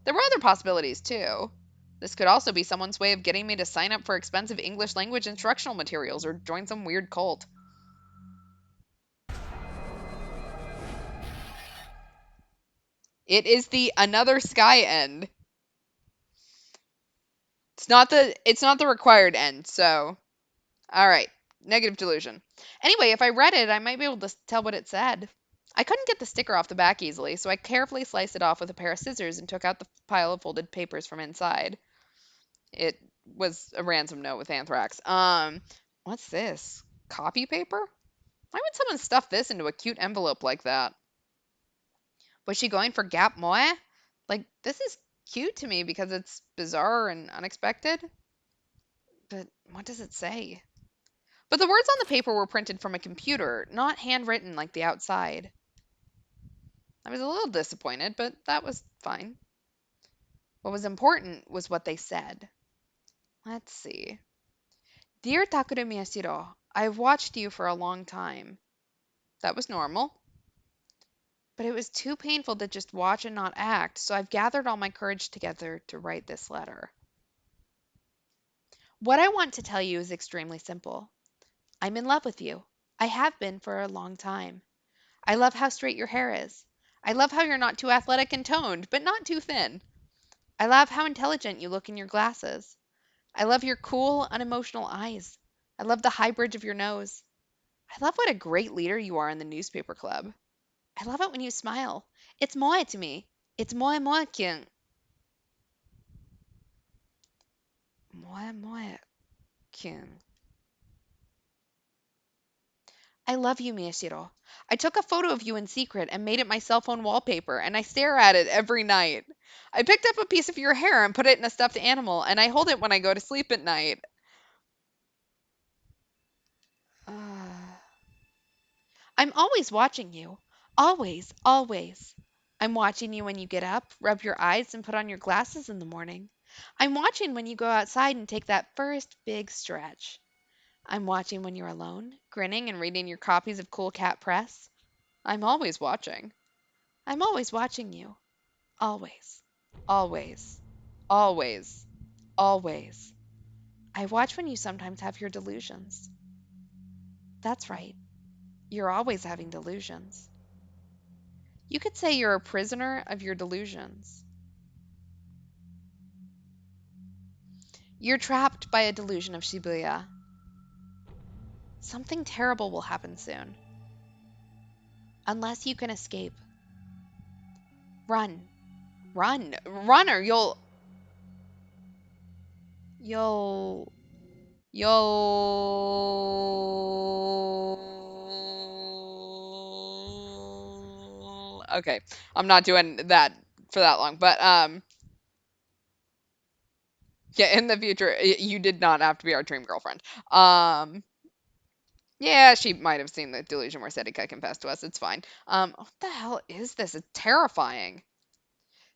Speaker 1: There were other possibilities, too. This could also be someone's way of getting me to sign up for expensive English language instructional materials or join some weird cult. It is the another sky end. It's not the required end, so all right. Negative delusion. Anyway, if I read it, I might be able to tell what it said. I couldn't get the sticker off the back easily, so I carefully sliced it off with a pair of scissors and took out the pile of folded papers from inside. It was a ransom note with anthrax. What's this? Copy paper? Why would someone stuff this into a cute envelope like that? Was she going for Gap Moe? Like, this is cute to me because it's bizarre and unexpected. But what does it say? But the words on the paper were printed from a computer, not handwritten like the outside. I was a little disappointed, but that was fine. What was important was what they said. Let's see. Dear Takuru Miyashiro, I've watched you for a long time. That was normal. But it was too painful to just watch and not act, so I've gathered all my courage together to write this letter. What I want to tell you is extremely simple. I'm in love with you. I have been for a long time. I love how straight your hair is. I love how you're not too athletic and toned, but not too thin. I love how intelligent you look in your glasses. I love your cool, unemotional eyes. I love the high bridge of your nose. I love what a great leader you are in the newspaper club. I love it when you smile. It's moe to me. It's moe moe kyun. Moe moe kyun. I love you, Miyashiro. I took a photo of you in secret and made it my cell phone wallpaper, and I stare at it every night. I picked up a piece of your hair and put it in a stuffed animal, and I hold it when I go to sleep at night. I'm always watching you. Always, always. I'm watching you when you get up, rub your eyes, and put on your glasses in the morning. I'm watching when you go outside and take that first big stretch. I'm watching when you're alone, grinning and reading your copies of Cool Cat Press. I'm always watching. I'm always watching you. Always. Always. Always. Always. I watch when you sometimes have your delusions. That's right. You're always having delusions. You could say you're a prisoner of your delusions. You're trapped by a delusion of Shibuya. Something terrible will happen soon. Unless you can escape. Run. Run. Run or You'll. You'll. Okay, I'm not doing that for that long, but yeah, in the future, you did not have to be our dream girlfriend. Yeah, she might have seen the delusion where Setika confessed to us. It's fine. What the hell is this? It's terrifying.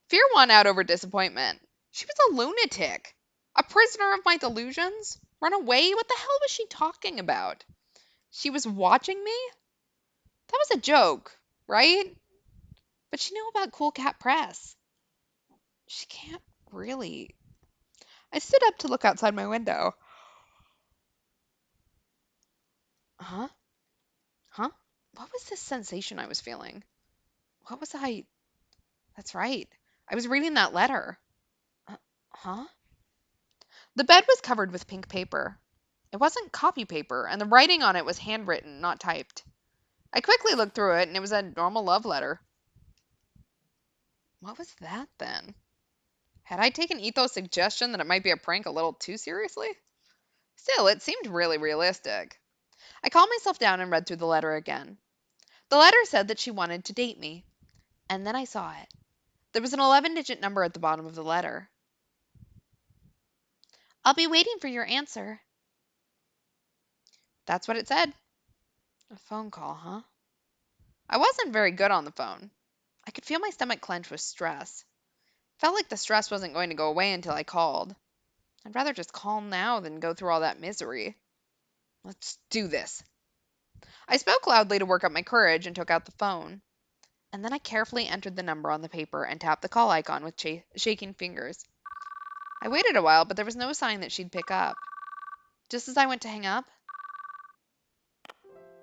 Speaker 1: Fear won out over disappointment. She was a lunatic. A prisoner of my delusions? Run away? What the hell was she talking about? She was watching me? That was a joke, right? But she knew about Cool Cat Press. She can't really. I stood up to look outside my window. Huh? Huh? What was this sensation I was feeling? What was I? That's right. I was reading that letter. Uh, huh? The bed was covered with pink paper. It wasn't copy paper, and the writing on it was handwritten, not typed. I quickly looked through it, and it was a normal love letter. What was that then? Had I taken Etho's suggestion that it might be a prank a little too seriously? Still, it seemed really realistic. I calmed myself down and read through the letter again. The letter said that she wanted to date me. And then I saw it. There was an 11-digit number at the bottom of the letter. I'll be waiting for your answer. That's what it said. A phone call, huh? I wasn't very good on the phone. I could feel my stomach clench with stress. Felt like the stress wasn't going to go away until I called. I'd rather just call now than go through all that misery. Let's do this. I spoke loudly to work up my courage and took out the phone. And then I carefully entered the number on the paper and tapped the call icon with shaking fingers. I waited a while, but there was no sign that she'd pick up. Just as I went to hang up,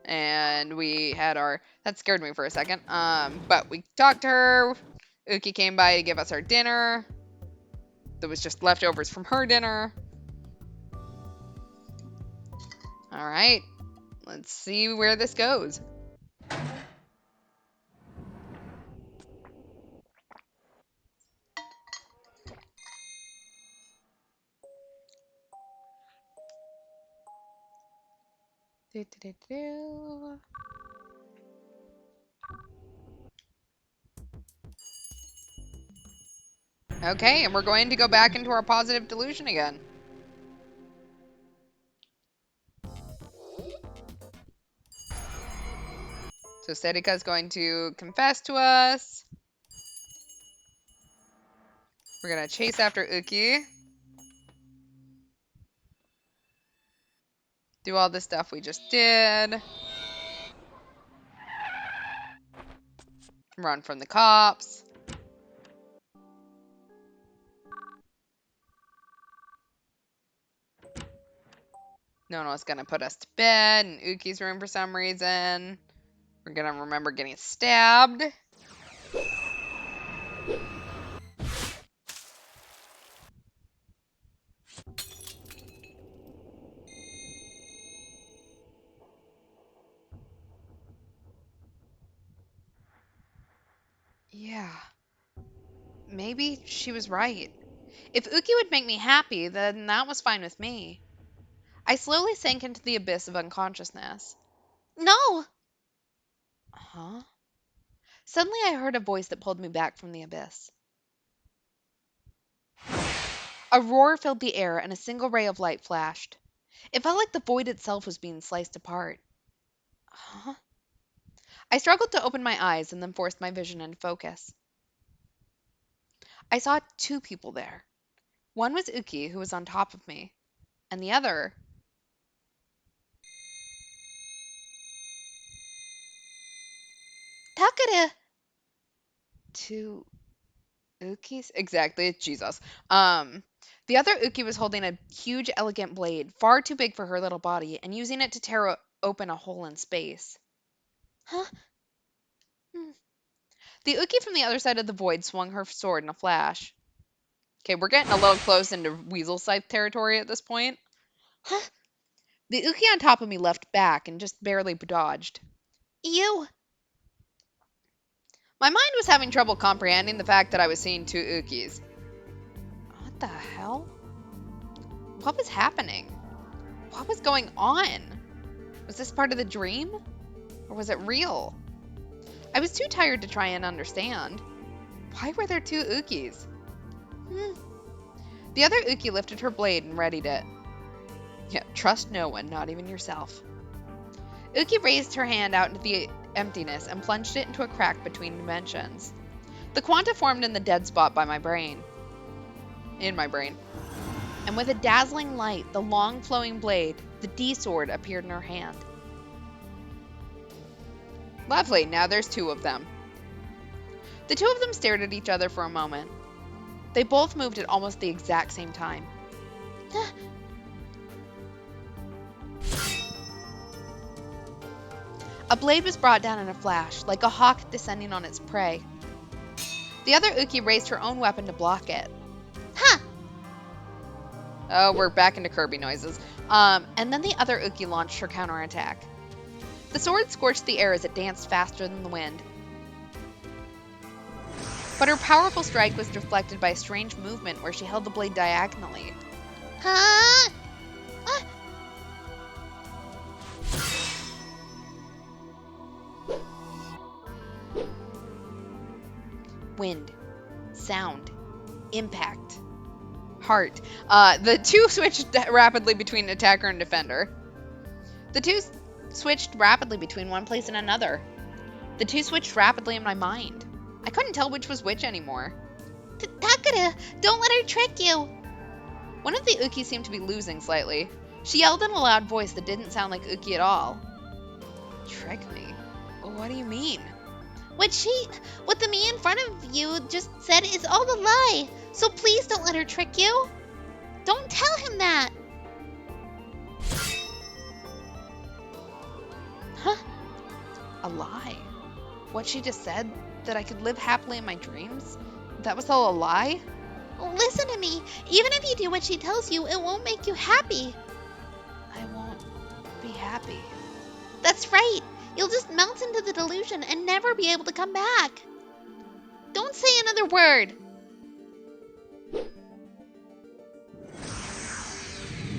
Speaker 1: and we had our... That scared me for a second. But we talked to her. Uki came by to give us our dinner. There was just leftovers from her dinner. All right. Let's see where this goes. Okay, and we're going to go back into our positive delusion again. So Setika is going to confess to us. We're going to chase after Uki. Do all the stuff we just did. Run from the cops. Nono's gonna put us to bed in Uki's room for some reason. We're gonna remember getting stabbed. Yeah. Maybe she was right. If Uki would make me happy, then that was fine with me. I slowly sank into the abyss of unconsciousness.
Speaker 2: No!
Speaker 1: Huh? Suddenly I heard a voice that pulled me back from the abyss. A roar filled the air and a single ray of light flashed. It felt like the void itself was being sliced apart. Huh? I struggled to open my eyes and then forced my vision into focus. I saw two people there. One was Uki, who was on top of me, and the other...
Speaker 2: Takara!
Speaker 1: Two Ukis? Exactly, Jesus. The other Uki was holding a huge, elegant blade, far too big for her little body, and using it to tear open a hole in space.
Speaker 2: Huh?
Speaker 1: The Uki from the other side of the void swung her sword in a flash. Okay, we're getting a little close into Weasel Scythe territory at this point.
Speaker 2: Huh?
Speaker 1: The Uki on top of me leapt back and just barely dodged.
Speaker 2: You!
Speaker 1: My mind was having trouble comprehending the fact that I was seeing two Ukis. What the hell? What was happening? What was going on? Was this part of the dream? Or was it real? I was too tired to try and understand. Why were there two Ukis? The other Uki lifted her blade and readied it. Yeah, trust no one, not even yourself. Uki raised her hand out into the emptiness and plunged it into a crack between dimensions. The quanta formed in the dead spot by my brain. In my brain. And with a dazzling light, the long flowing blade, the D-sword, appeared in her hand. Lovely, now there's two of them. The two of them stared at each other for a moment. They both moved at almost the exact same time. A blade was brought down in a flash, like a hawk descending on its prey. The other Uki raised her own weapon to block it.
Speaker 2: Ha!
Speaker 1: Oh, we're back into Kirby noises. And then the other Uki launched her counterattack. The sword scorched the air as it danced faster than the wind. But her powerful strike was deflected by a strange movement where she held the blade diagonally.
Speaker 2: Huh?
Speaker 1: Wind, sound, impact, heart. The two switched rapidly between attacker and defender. The two switched rapidly between one place and another. The two switched rapidly in my mind. I couldn't tell which was which anymore.
Speaker 2: Takeda, don't let her trick you.
Speaker 1: One of the Uki seemed to be losing slightly. She yelled in a loud voice that didn't sound like Uki at all. Trick me? What do you mean?
Speaker 2: What the me in front of you just said is all a lie. So please don't let her trick you. Don't tell him that.
Speaker 1: Huh? A lie? What she just said? That I could live happily in my dreams? That was all a lie?
Speaker 2: Listen to me. Even if you do what she tells you, it won't make you happy.
Speaker 1: I won't be happy.
Speaker 2: That's right. You'll just melt into the delusion and never be able to come back. Don't say another word.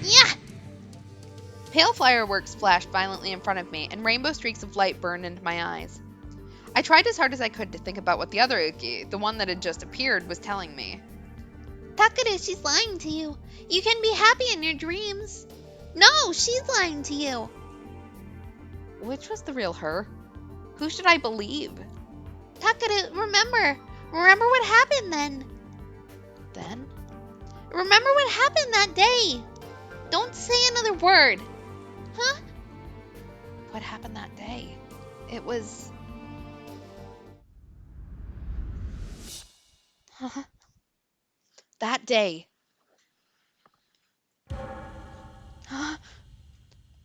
Speaker 2: Yeah!
Speaker 1: Pale fireworks flashed violently in front of me, and rainbow streaks of light burned into my eyes. I tried as hard as I could to think about what the other Uki, the one that had just appeared, was telling me.
Speaker 2: Takeda, she's lying to you. You can be happy in your dreams. No, she's lying to you.
Speaker 1: Which was the real her? Who should I believe?
Speaker 2: Takeda, remember. Remember what happened then.
Speaker 1: Then?
Speaker 2: Remember what happened that day. Don't say another word. Huh?
Speaker 1: What happened that day? It was... That day.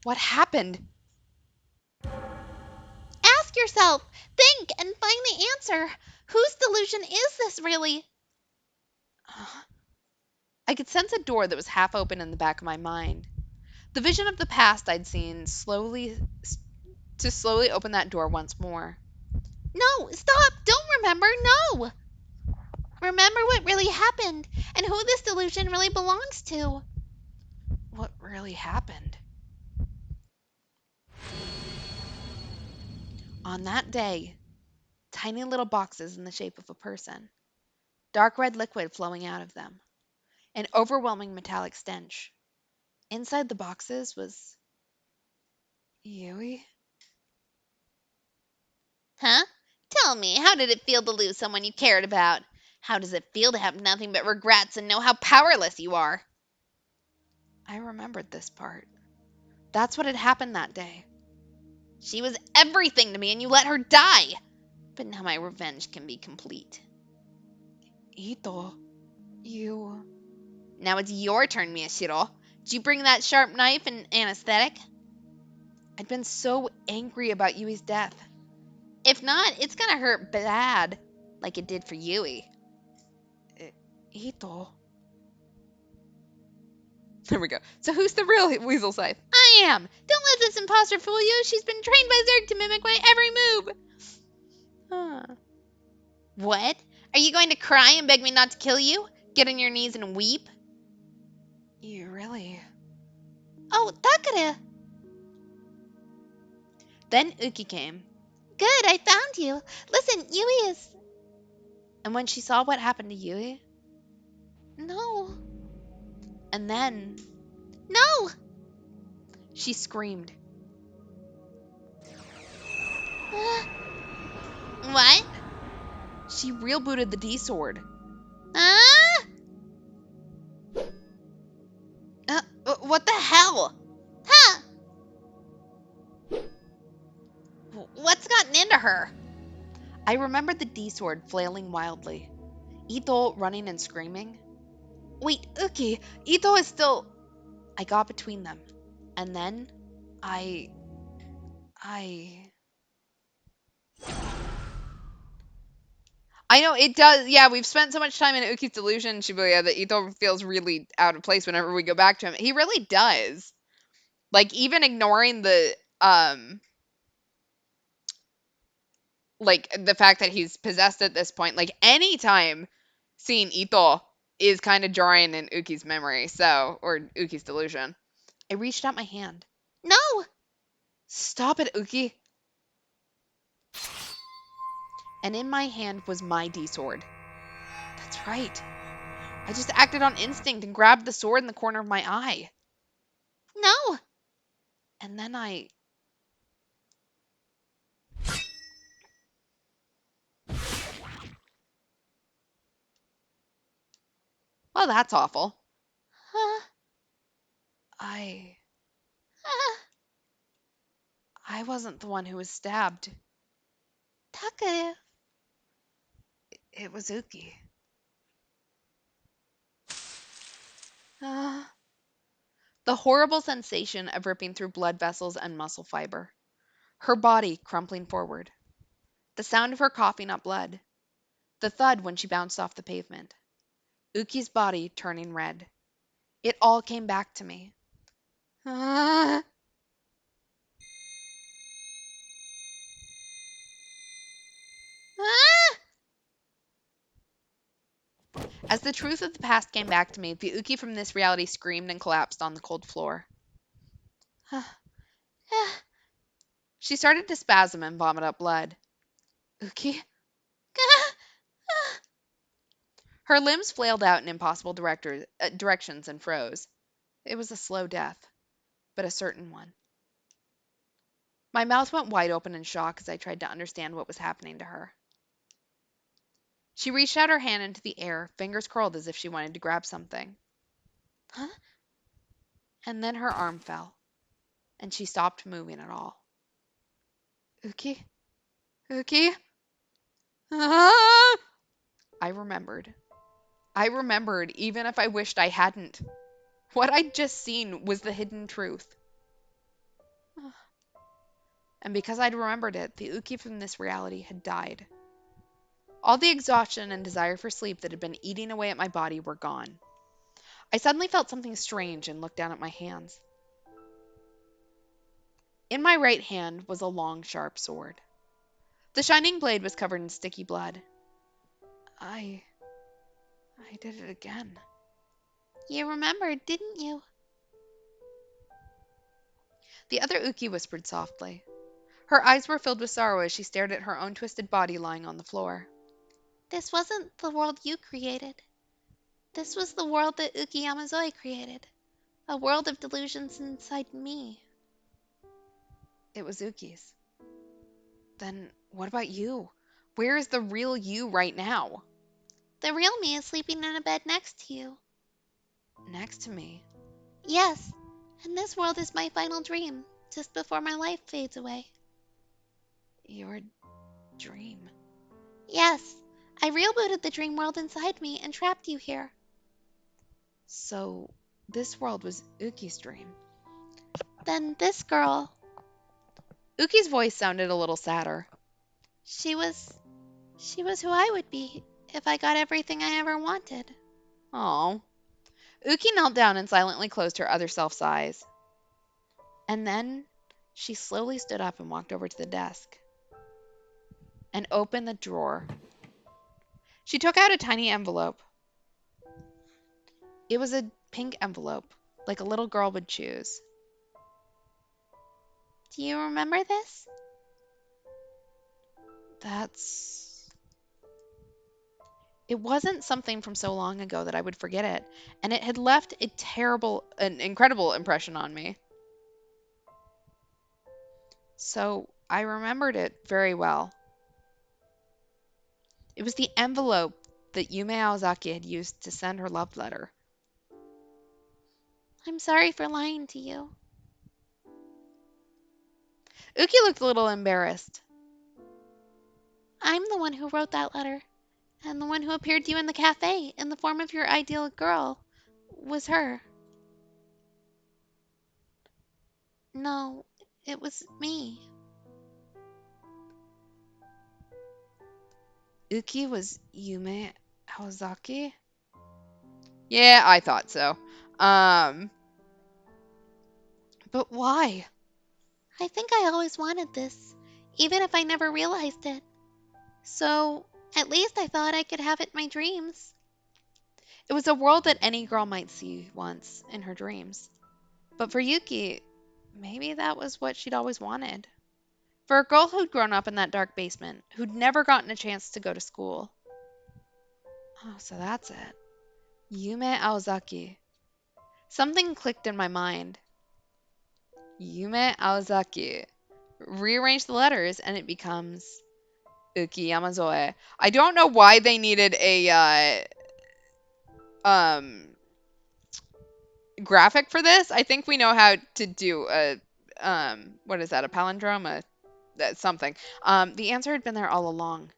Speaker 1: What happened?
Speaker 2: Ask yourself. Think and find the answer. Whose delusion is this really?
Speaker 1: I could sense a door that was half open in the back of my mind. The vision of the past I'd seen slowly open that door once more.
Speaker 2: No, stop. Don't remember. No. Remember what really happened and who this delusion really belongs to.
Speaker 1: What really happened? On that day, tiny little boxes in the shape of a person, dark red liquid flowing out of them, an overwhelming metallic stench. Inside the boxes was... Yui?
Speaker 2: Huh? Tell me, how did it feel to lose someone you cared about? How does it feel to have nothing but regrets and know how powerless you are?
Speaker 1: I remembered this part. That's what had happened that day.
Speaker 2: She was everything to me and you let her die. But now my revenge can be complete.
Speaker 1: Ito, you...
Speaker 2: Now it's your turn, Miyashiro. Did you bring that sharp knife and anesthetic?
Speaker 1: I'd been so angry about Yui's death.
Speaker 2: If not, it's gonna hurt bad, like it did for Yui.
Speaker 1: Ito. There we go. So who's the real Weasel Scythe?
Speaker 2: I am. Don't let this imposter fool you. She's been trained by Zerg to mimic my every move. What? Are you going to cry and beg me not to kill you? Get on your knees and weep?
Speaker 1: You really...
Speaker 2: Oh, Takeda!
Speaker 1: Then Uki came.
Speaker 2: Good, I found you. Listen, Yui is...
Speaker 1: And when she saw what happened to Yui,
Speaker 2: No.
Speaker 1: and then
Speaker 2: No!
Speaker 1: she screamed.
Speaker 2: What?
Speaker 1: She real booted the D sword.
Speaker 2: Ah!
Speaker 1: What the hell?
Speaker 2: Huh! What's gotten into her?
Speaker 1: I remembered the D sword flailing wildly. Ito running and screaming. Wait, Uki, Ito is still. I got between them. And then I know it does. Yeah, we've spent so much time in Uki's delusion, Shibuya, that Ito feels really out of place whenever we go back to him. He really does. Like, even ignoring the like the fact that he's possessed at this point, like anytime seeing Ito is kind of jarring in Uki's memory, or Uki's delusion. I reached out my hand.
Speaker 2: No!
Speaker 1: Stop it, Uki. And in my hand was my D-sword. That's right. I just acted on instinct and grabbed the sword in the corner of my eye.
Speaker 2: No!
Speaker 1: And then well, that's awful.
Speaker 2: Huh?
Speaker 1: I
Speaker 2: Ah!
Speaker 1: wasn't the one who was stabbed.
Speaker 2: Takaru.
Speaker 1: It was Uki. The horrible sensation of ripping through blood vessels and muscle fiber. Her body crumpling forward. The sound of her coughing up blood. The thud when she bounced off the pavement. Uki's body turning red. It all came back to me. Ah.
Speaker 2: Ah!
Speaker 1: As the truth of the past came back to me, the Uki from this reality screamed and collapsed on the cold floor. She started to spasm and vomit up blood. Uki? Her limbs flailed out in impossible directions and froze. It was a slow death, but a certain one. My mouth went wide open in shock as I tried to understand what was happening to her. She reached out her hand into the air, fingers curled as if she wanted to grab something.
Speaker 2: Huh?
Speaker 1: And then her arm fell, and she stopped moving at all. Uki? Uki? Ah! I remembered. Even if I wished I hadn't. What I'd just seen was the hidden truth. And because I'd remembered it, the Uki from this reality had died. All the exhaustion and desire for sleep that had been eating away at my body were gone. I suddenly felt something strange and looked down at my hands. In my right hand was a long, sharp sword. The shining blade was covered in sticky blood. I did it again.
Speaker 2: You remembered, didn't you?
Speaker 1: The other Uki whispered softly. Her eyes were filled with sorrow as she stared at her own twisted body lying on the floor.
Speaker 2: This wasn't the world you created. This was the world that Uki Yamazoi created. A world of delusions inside me.
Speaker 1: It was Uki's. Then what about you? Where is the real you right now?
Speaker 2: The real me is sleeping in a bed next to you.
Speaker 1: Next to me?
Speaker 2: Yes, and this world is my final dream, just before my life fades away.
Speaker 1: Your dream?
Speaker 2: Yes, I rebooted the dream world inside me and trapped you here.
Speaker 1: So, this world was Uki's dream.
Speaker 2: Then this girl,
Speaker 1: Uki's voice sounded a little sadder.
Speaker 2: she was who I would be if I got everything I ever wanted.
Speaker 1: Oh. Uki knelt down and silently closed her other self's eyes. And then she slowly stood up and walked over to the desk and opened the drawer. She took out a tiny envelope. It was a pink envelope, like a little girl would choose.
Speaker 2: Do you remember this?
Speaker 1: That's... It wasn't something from so long ago that I would forget it, and it had left an incredible impression on me. So I remembered it very well. It was the envelope that Yume Aozaki had used to send her love letter.
Speaker 2: I'm sorry for lying to you.
Speaker 1: Uki looked a little embarrassed.
Speaker 2: I'm the one who wrote that letter, and the one who appeared to you in the cafe in the form of your ideal girl was her. No, it was me.
Speaker 1: Uki was Yume Aozaki? Yeah, I thought so. But why?
Speaker 2: I think I always wanted this, even if I never realized it. So, at least I thought I could have it in my dreams.
Speaker 1: It was a world that any girl might see once in her dreams. But for Yuki, maybe that was what she'd always wanted. For a girl who'd grown up in that dark basement, who'd never gotten a chance to go to school. Oh, so that's it. Yume Aozaki. Something clicked in my mind. Yume Aozaki. Rearrange the letters and it becomes Uki Yamazoe. I don't know why they needed a graphic for this. I think we know how to do a what is that, a palindrome, something. The answer had been there all along.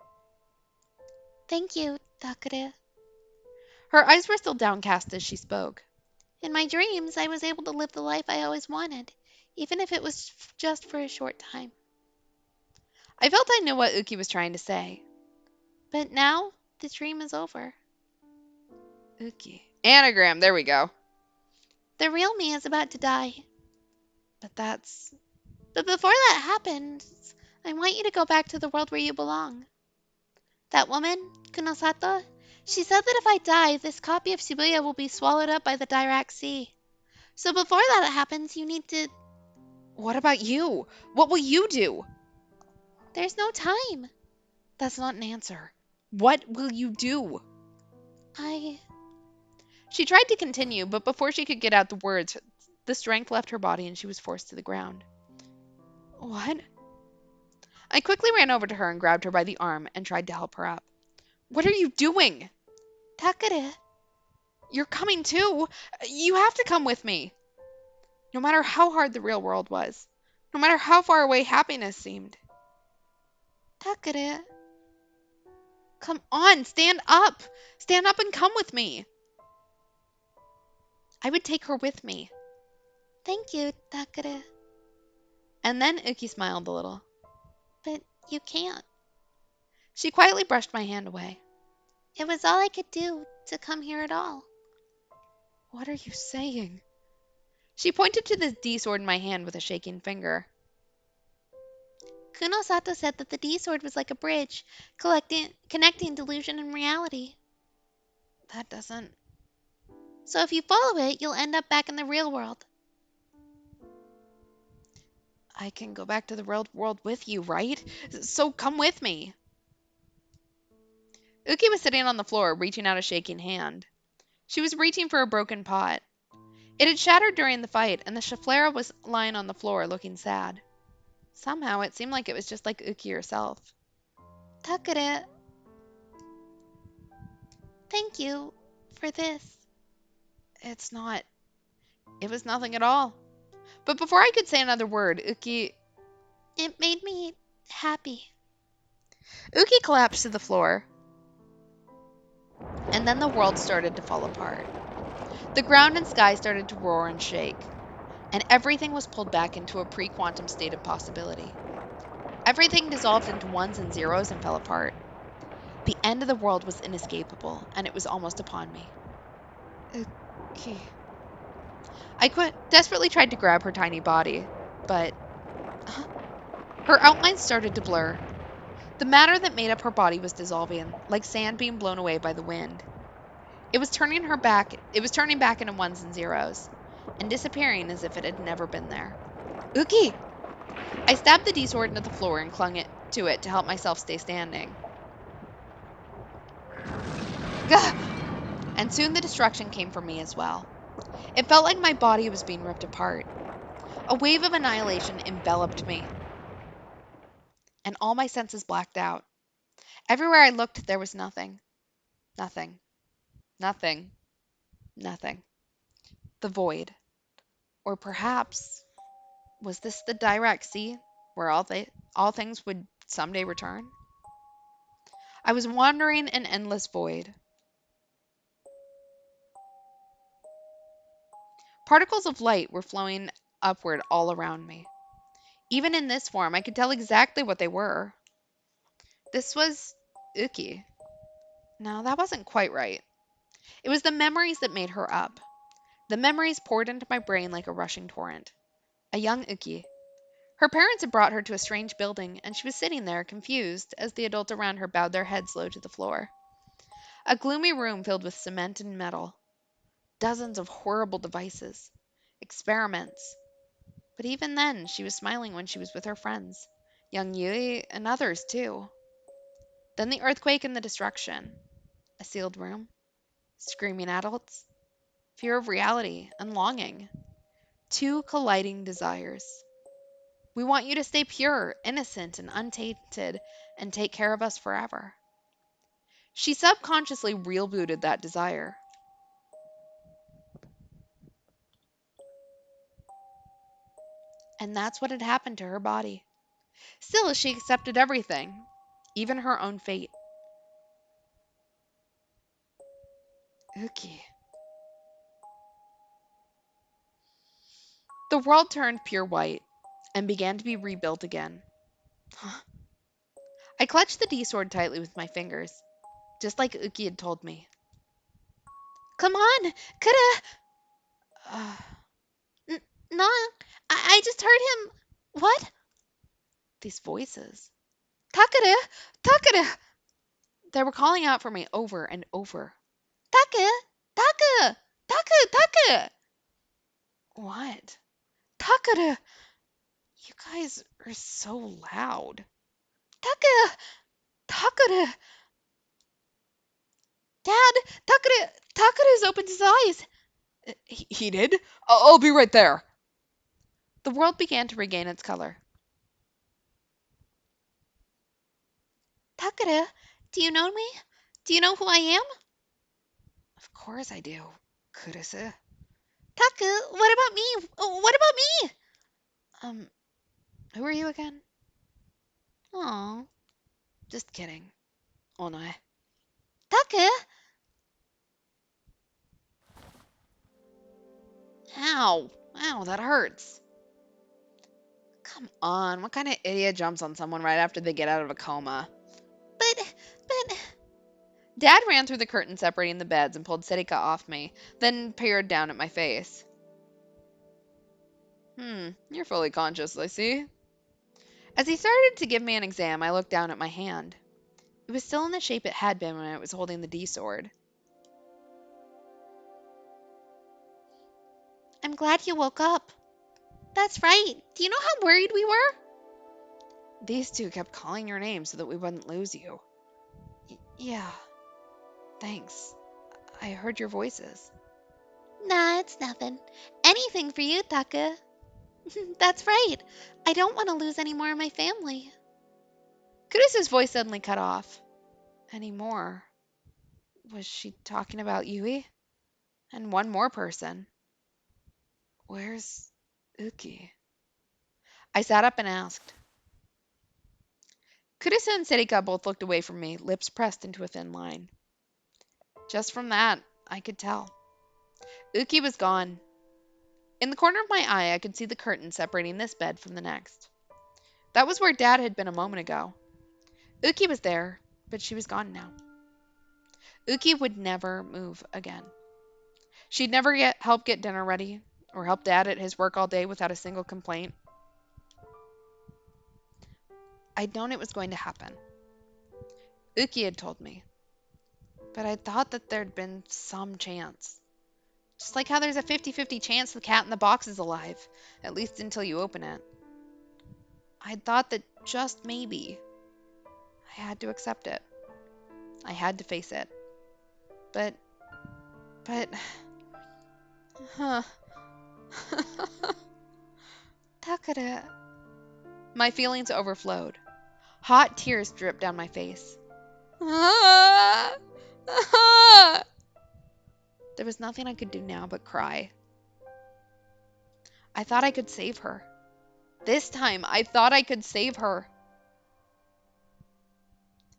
Speaker 2: Thank you, Takure.
Speaker 1: Her eyes were still downcast as she spoke.
Speaker 2: In my dreams, I was able to live the life I always wanted, even if it was just for a short time.
Speaker 1: I felt I knew what Uki was trying to say.
Speaker 2: But now, the dream is over.
Speaker 1: Uki. Anagram, there we go.
Speaker 2: The real me is about to die.
Speaker 1: But that's...
Speaker 2: But before that happens, I want you to go back to the world where you belong. That woman, Kunosato, she said that if I die, this copy of Shibuya will be swallowed up by the Dirac Sea. So before that happens, you need to...
Speaker 1: What about you? What will you do?
Speaker 2: There's no time.
Speaker 1: That's not an answer. What will you do? She tried to continue, but before she could get out the words, the strength left her body and she was forced to the ground. What? I quickly ran over to her and grabbed her by the arm and tried to help her up. What are you doing?
Speaker 2: Takure.
Speaker 1: You're coming too. You have to come with me. No matter how hard the real world was. No matter how far away happiness seemed.
Speaker 2: Takure.
Speaker 1: Come on, stand up. Stand up and come with me. I would take her with me.
Speaker 2: Thank you, Takure.
Speaker 1: And then Uki smiled a little.
Speaker 2: But you can't.
Speaker 1: She quietly brushed my hand away.
Speaker 2: It was all I could do to come here at all.
Speaker 1: What are you saying? She pointed to the D sword in my hand with a shaking finger.
Speaker 2: Kunosato said that the D sword was like a bridge, connecting delusion and reality.
Speaker 1: That doesn't...
Speaker 2: So if you follow it, you'll end up back in the real world.
Speaker 1: I can go back to the real world with you, right? So come with me. Uki was sitting on the floor, reaching out a shaking hand. She was reaching for a broken pot. It had shattered during the fight, and the Schefflera was lying on the floor, looking sad. Somehow, it seemed like it was just like Uki herself.
Speaker 2: Takure. Thank you for this.
Speaker 1: It's not... It was nothing at all. But before I could say another word, Uki...
Speaker 2: It made me happy.
Speaker 1: Uki collapsed to the floor. And then the world started to fall apart. The ground and sky started to roar and shake. And everything was pulled back into a pre-quantum state of possibility. Everything dissolved into ones and zeros and fell apart. The end of the world was inescapable, and it was almost upon me. Uki... I desperately tried to grab her tiny body, but... Her outlines started to blur. The matter that made up her body was dissolving, like sand being blown away by the wind. It was turning back into ones and zeros, and disappearing as if it had never been there. Uki! I stabbed the D-sword into the floor and clung to it to help myself stay standing. Gah! And soon the destruction came for me as well. It felt like my body was being ripped apart. A wave of annihilation enveloped me, and all my senses blacked out. Everywhere I looked, there was nothing. Nothing. Nothing. Nothing. The void. Or perhaps, was this the Dirac Sea, where all things would someday return? I was wandering an endless void. Particles of light were flowing upward all around me. Even in this form, I could tell exactly what they were. This was Uki. No, that wasn't quite right. It was the memories that made her up. The memories poured into my brain like a rushing torrent. A young Uki. Her parents had brought her to a strange building, and she was sitting there, confused, as the adults around her bowed their heads low to the floor. A gloomy room filled with cement and metal. Dozens of horrible devices. Experiments. But even then, she was smiling when she was with her friends. Young Yui and others, too. Then the earthquake and the destruction. A sealed room. Screaming adults. Fear of reality and longing. Two colliding desires. We want you to stay pure, innocent, and untainted, and take care of us forever. She subconsciously rebooted that desire. And that's what had happened to her body. Still, she accepted everything, even her own fate. Uki. The world turned pure white and began to be rebuilt again. I clutched the D-sword tightly with my fingers, just like Uki had told me.
Speaker 2: Come on, coulda.
Speaker 1: Uh,
Speaker 2: No, I just heard him. What?
Speaker 1: these voices.
Speaker 2: Takeda, Takeda,
Speaker 1: They were calling out for me over and over.
Speaker 2: Taka, Taka, Taka, Taka,
Speaker 1: What?
Speaker 2: Takeda,
Speaker 1: You guys are so loud.
Speaker 2: Taka, Takeda. Dad, Takeda's opened his eyes.
Speaker 1: He did? I'll be right there. The world began to regain its color.
Speaker 2: Takeda, do you know me? Do you know who I am?
Speaker 1: Of course I do, Kurisa.
Speaker 2: Taka, what about me? What about me?
Speaker 1: Um, who are you again?
Speaker 2: Aw,
Speaker 1: Just kidding. Oh no.
Speaker 2: Taka.
Speaker 1: Ow. Ow, that hurts. Come on, what kind of idiot jumps on someone right after they get out of a coma?
Speaker 2: But,
Speaker 1: Dad ran through the curtain separating the beds and pulled Serika off me, then peered down at my face. You're fully conscious, I see. As he started to give me an exam, I looked down at my hand. It was still in the shape it had been when I was holding the D-sword.
Speaker 2: I'm glad you woke up. That's right. Do you know how worried we were?
Speaker 1: These two kept calling your name so that we wouldn't lose you. Yeah. Thanks. I heard your voices.
Speaker 2: Nah, it's nothing. Anything for you, Taka. That's right. I don't want to lose any more of my family.
Speaker 1: Kurisa's voice suddenly cut off. Any more? Was she talking about Yui? And one more person. Where's Uki? I sat up and asked. Kurisa and Serika both looked away from me, lips pressed into a thin line. Just from that, I could tell. Uki was gone. In the corner of my eye, I could see the curtain separating this bed from the next. That was where Dad had been a moment ago. Uki was there, but she was gone now. Uki would never move again. She'd never help get dinner ready, or help Dad at his work all day without a single complaint. I'd known it was going to happen. Uki had told me. But I thought that there'd been some chance. Just like how there's a 50-50 chance the cat in the box is alive, at least until you open it. I'd thought that just maybe I had to accept it. I had to face it. But, huh.
Speaker 2: Takara.
Speaker 1: My feelings overflowed. Hot tears dripped down my face. Ah! Ah! There was nothing I could do now but cry. I thought I could save her. This time, I thought I could save her.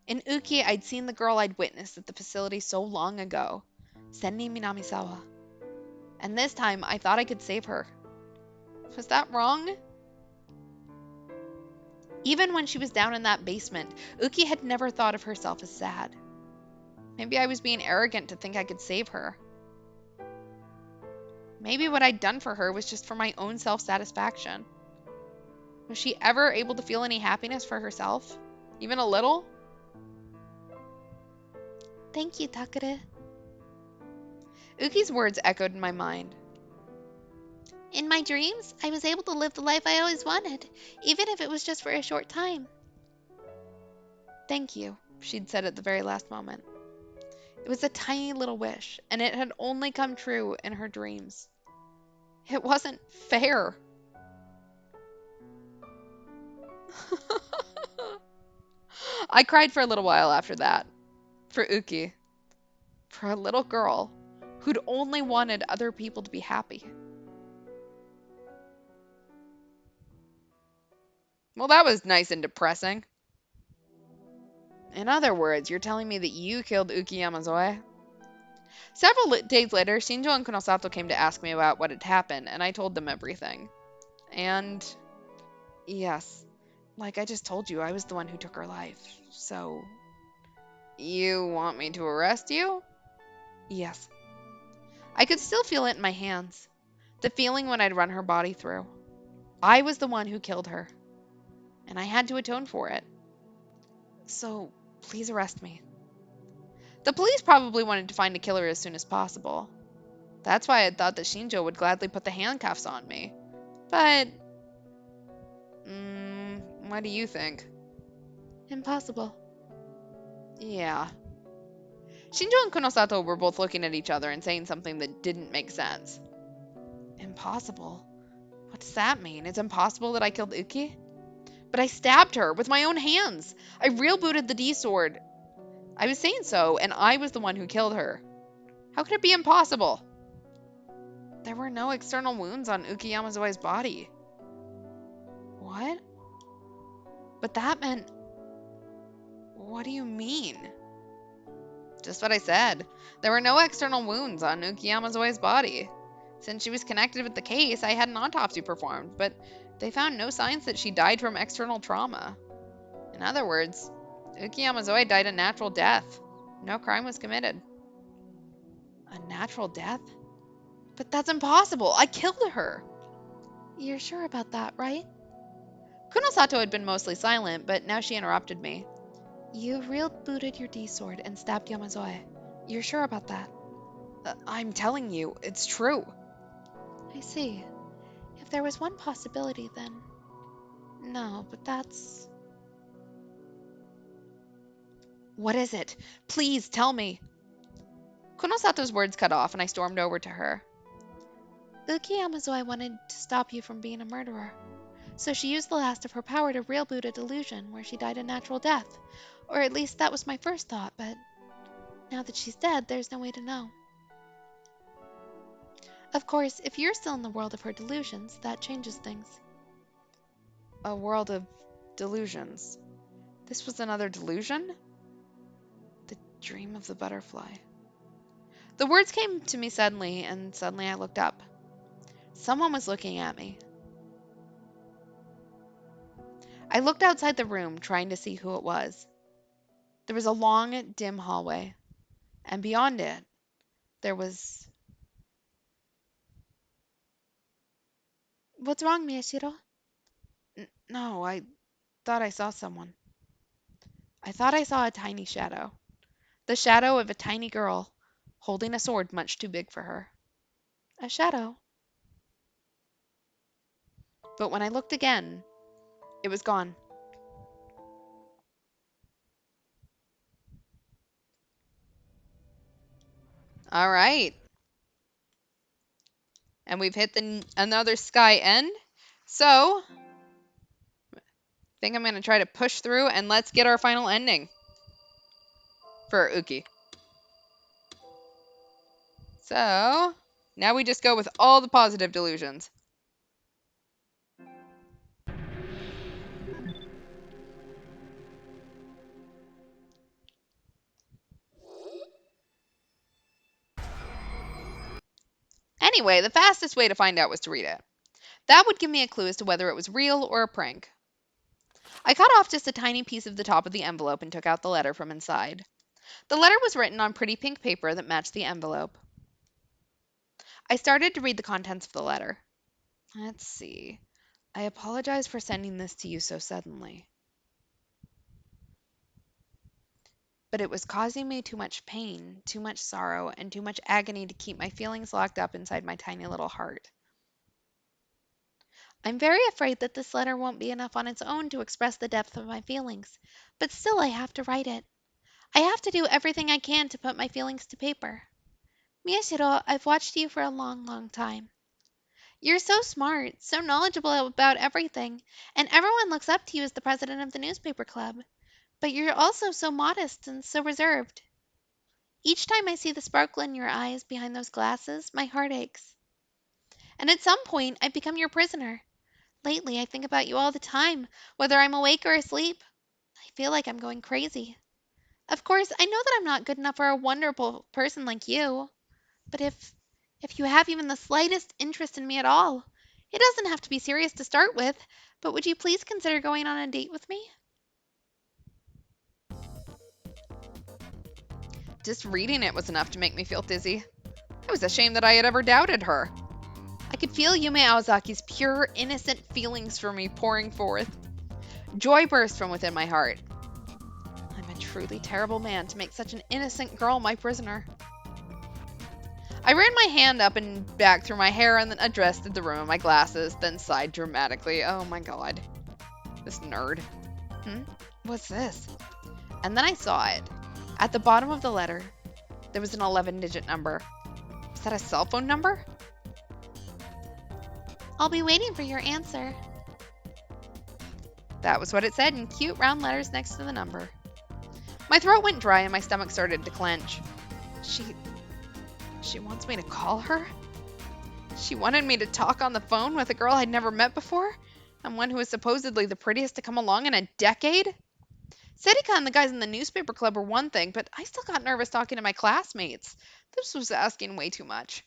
Speaker 1: In Uki, I'd seen the girl I'd witnessed at the facility so long ago, Senni Minamisawa. And this time, I thought I could save her. Was that wrong? Even when she was down in that basement, Uki had never thought of herself as sad. Maybe I was being arrogant to think I could save her. Maybe what I'd done for her was just for my own self-satisfaction. Was she ever able to feel any happiness for herself? Even a little?
Speaker 2: Thank you, Takara.
Speaker 1: Uki's words echoed in my mind.
Speaker 2: In my dreams, I was able to live the life I always wanted, even if it was just for a short time.
Speaker 1: Thank you, she'd said at the very last moment. It was a tiny little wish, and it had only come true in her dreams. It wasn't fair. I cried for a little while after that. For Uki. For a little girl who'd only wanted other people to be happy. Well, that was nice and depressing. In other words, you're telling me that you killed Uki Yamazoe? Several days later, Shinjo and Kunosato came to ask me about what had happened, and I told them everything. And yes, like I just told you, I was the one who took her life. So, you want me to arrest you? Yes. I could still feel it in my hands. The feeling when I'd run her body through. I was the one who killed her. And I had to atone for it. So, please arrest me. The police probably wanted to find a killer as soon as possible. That's why I thought that Shinjo would gladly put the handcuffs on me. But, what do you think?
Speaker 2: Impossible.
Speaker 1: Yeah. Shinjo and Kunosato were both looking at each other and saying something that didn't make sense. Impossible? What does that mean? It's impossible that I killed Uki? But I stabbed her with my own hands. I real booted the D-sword. I was saying so, and I was the one who killed her. How could it be impossible? There were no external wounds on Uki Yamazoe's body. What? But that meant... What do you mean? Just what I said. There were no external wounds on Uki Yamazoe's body. Since she was connected with the case, I had an autopsy performed, but they found no signs that she died from external trauma. In other words, Uki Yamazoe died a natural death. No crime was committed. A natural death? But that's impossible. I killed her.
Speaker 2: You're sure about that, right?
Speaker 1: Kunosato had been mostly silent, but now she interrupted me.
Speaker 2: You real booted your D-sword and stabbed Yamazoe. You're sure about that?
Speaker 1: I'm telling you, it's true.
Speaker 2: I see. If there was one possibility, then... No, but that's...
Speaker 1: What is it? Please tell me. Kunosato's words cut off, and I stormed over to her.
Speaker 2: Uki Yamazoe wanted to stop you from being a murderer. So she used the last of her power to real boot a delusion where she died a natural death. Or at least that was my first thought, but now that she's dead, there's no way to know. Of course, if you're still in the world of her delusions, that changes things.
Speaker 1: A world of delusions. This was another delusion? The dream of the butterfly. The words came to me suddenly, and suddenly I looked up. Someone was looking at me. I looked outside the room, trying to see who it was. There was a long, dim hallway, and beyond it, there was...
Speaker 2: What's wrong, Miyashiro?
Speaker 1: No, I thought I saw someone. I thought I saw a tiny shadow. The shadow of a tiny girl, holding a sword much too big for her.
Speaker 2: A shadow?
Speaker 1: But when I looked again, it was gone. All right. And we've hit another sky end. So, I think I'm going to try to push through and let's get our final ending for Uki. So, now we just go with all the positive delusions. Anyway, the fastest way to find out was to read it. That would give me a clue as to whether it was real or a prank. I cut off just a tiny piece of the top of the envelope and took out the letter from inside. The letter was written on pretty pink paper that matched the envelope. I started to read the contents of the letter. Let's see. I apologize for sending this to you so suddenly. But it was causing me too much pain, too much sorrow, and too much agony to keep my feelings locked up inside my tiny little heart. I'm very afraid that this letter won't be enough on its own to express the depth of my feelings, but still I have to write it. I have to do everything I can to put my feelings to paper. Miyashiro, I've watched you for a long, long time. You're so smart, so knowledgeable about everything, and everyone looks up to you as the president of the newspaper club. But you're also so modest and so reserved. Each time I see the sparkle in your eyes behind those glasses, my heart aches. And at some point, I've become your prisoner. Lately, I think about you all the time, whether I'm awake or asleep. I feel like I'm going crazy. Of course, I know that I'm not good enough for a wonderful person like you. But if you have even the slightest interest in me at all, it doesn't have to be serious to start with, but would you please consider going on a date with me? Just reading it was enough to make me feel dizzy. I was ashamed that I had ever doubted her. I could feel Yume Aozaki's pure, innocent feelings for me pouring forth. Joy burst from within my heart. I'm a truly terrible man to make such an innocent girl my prisoner. I ran my hand up and back through my hair and then adjusted the rim of my glasses, then sighed dramatically. Oh my god. This nerd. What's this? And then I saw it. At the bottom of the letter, there was an 11-digit number. Is that a cell phone number?
Speaker 2: I'll be waiting for your answer.
Speaker 1: That was what it said in cute round letters next to the number. My throat went dry and my stomach started to clench. She wants me to call her? She wanted me to talk on the phone with a girl I'd never met before? And one who is supposedly the prettiest to come along in a decade? Serika and the guys in the newspaper club were one thing, but I still got nervous talking to my classmates. This was asking way too much.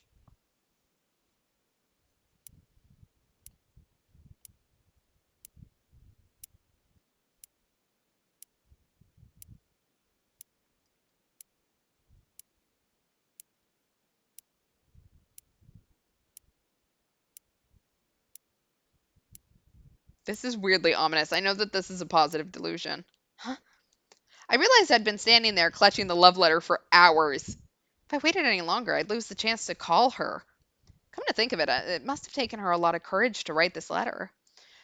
Speaker 1: This is weirdly ominous. I know that this is a positive delusion. Huh? I realized I'd been standing there clutching the love letter for hours. If I waited any longer, I'd lose the chance to call her. Come to think of it, it must have taken her a lot of courage to write this letter.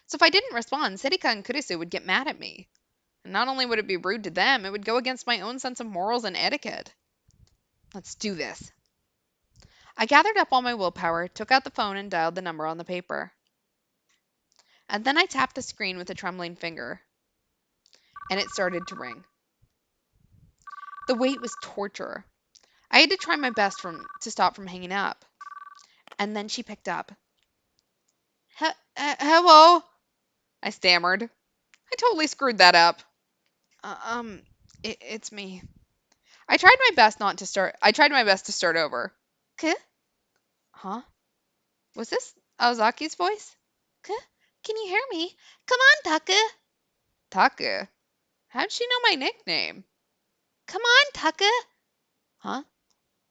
Speaker 1: So if I didn't respond, Serika and Kurisu would get mad at me. And not only would it be rude to them, it would go against my own sense of morals and etiquette. Let's do this. I gathered up all my willpower, took out the phone, and dialed the number on the paper. And then I tapped the screen with a trembling finger. And it started to ring. The wait was torture. I had to try my best to stop from hanging up. And then she picked up. Hello? I stammered. I totally screwed that up. It's me. I tried my best to start over.
Speaker 2: K?
Speaker 1: Huh? Was this Aozaki's voice?
Speaker 2: K? Can you hear me? Come on, Taka.
Speaker 1: Taka? How'd she know my nickname?
Speaker 2: Come on, Taka.
Speaker 1: Huh?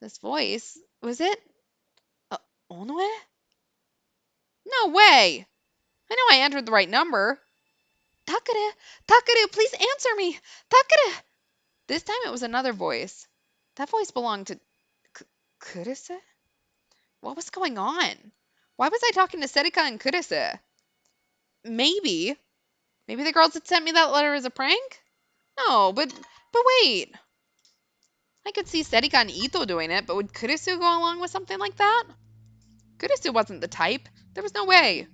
Speaker 1: This voice, was it Onoe? No way! I know I entered the right number.
Speaker 2: Takaru, please answer me. Takaru.
Speaker 1: This time it was another voice. That voice belonged to Kurisu? What was going on? Why was I talking to Serika and Kurisu? Maybe the girls had sent me that letter as a prank? No, but wait. I could see Serika and Ito doing it, but would Kurisu go along with something like that? Kurisu wasn't the type. There was no way.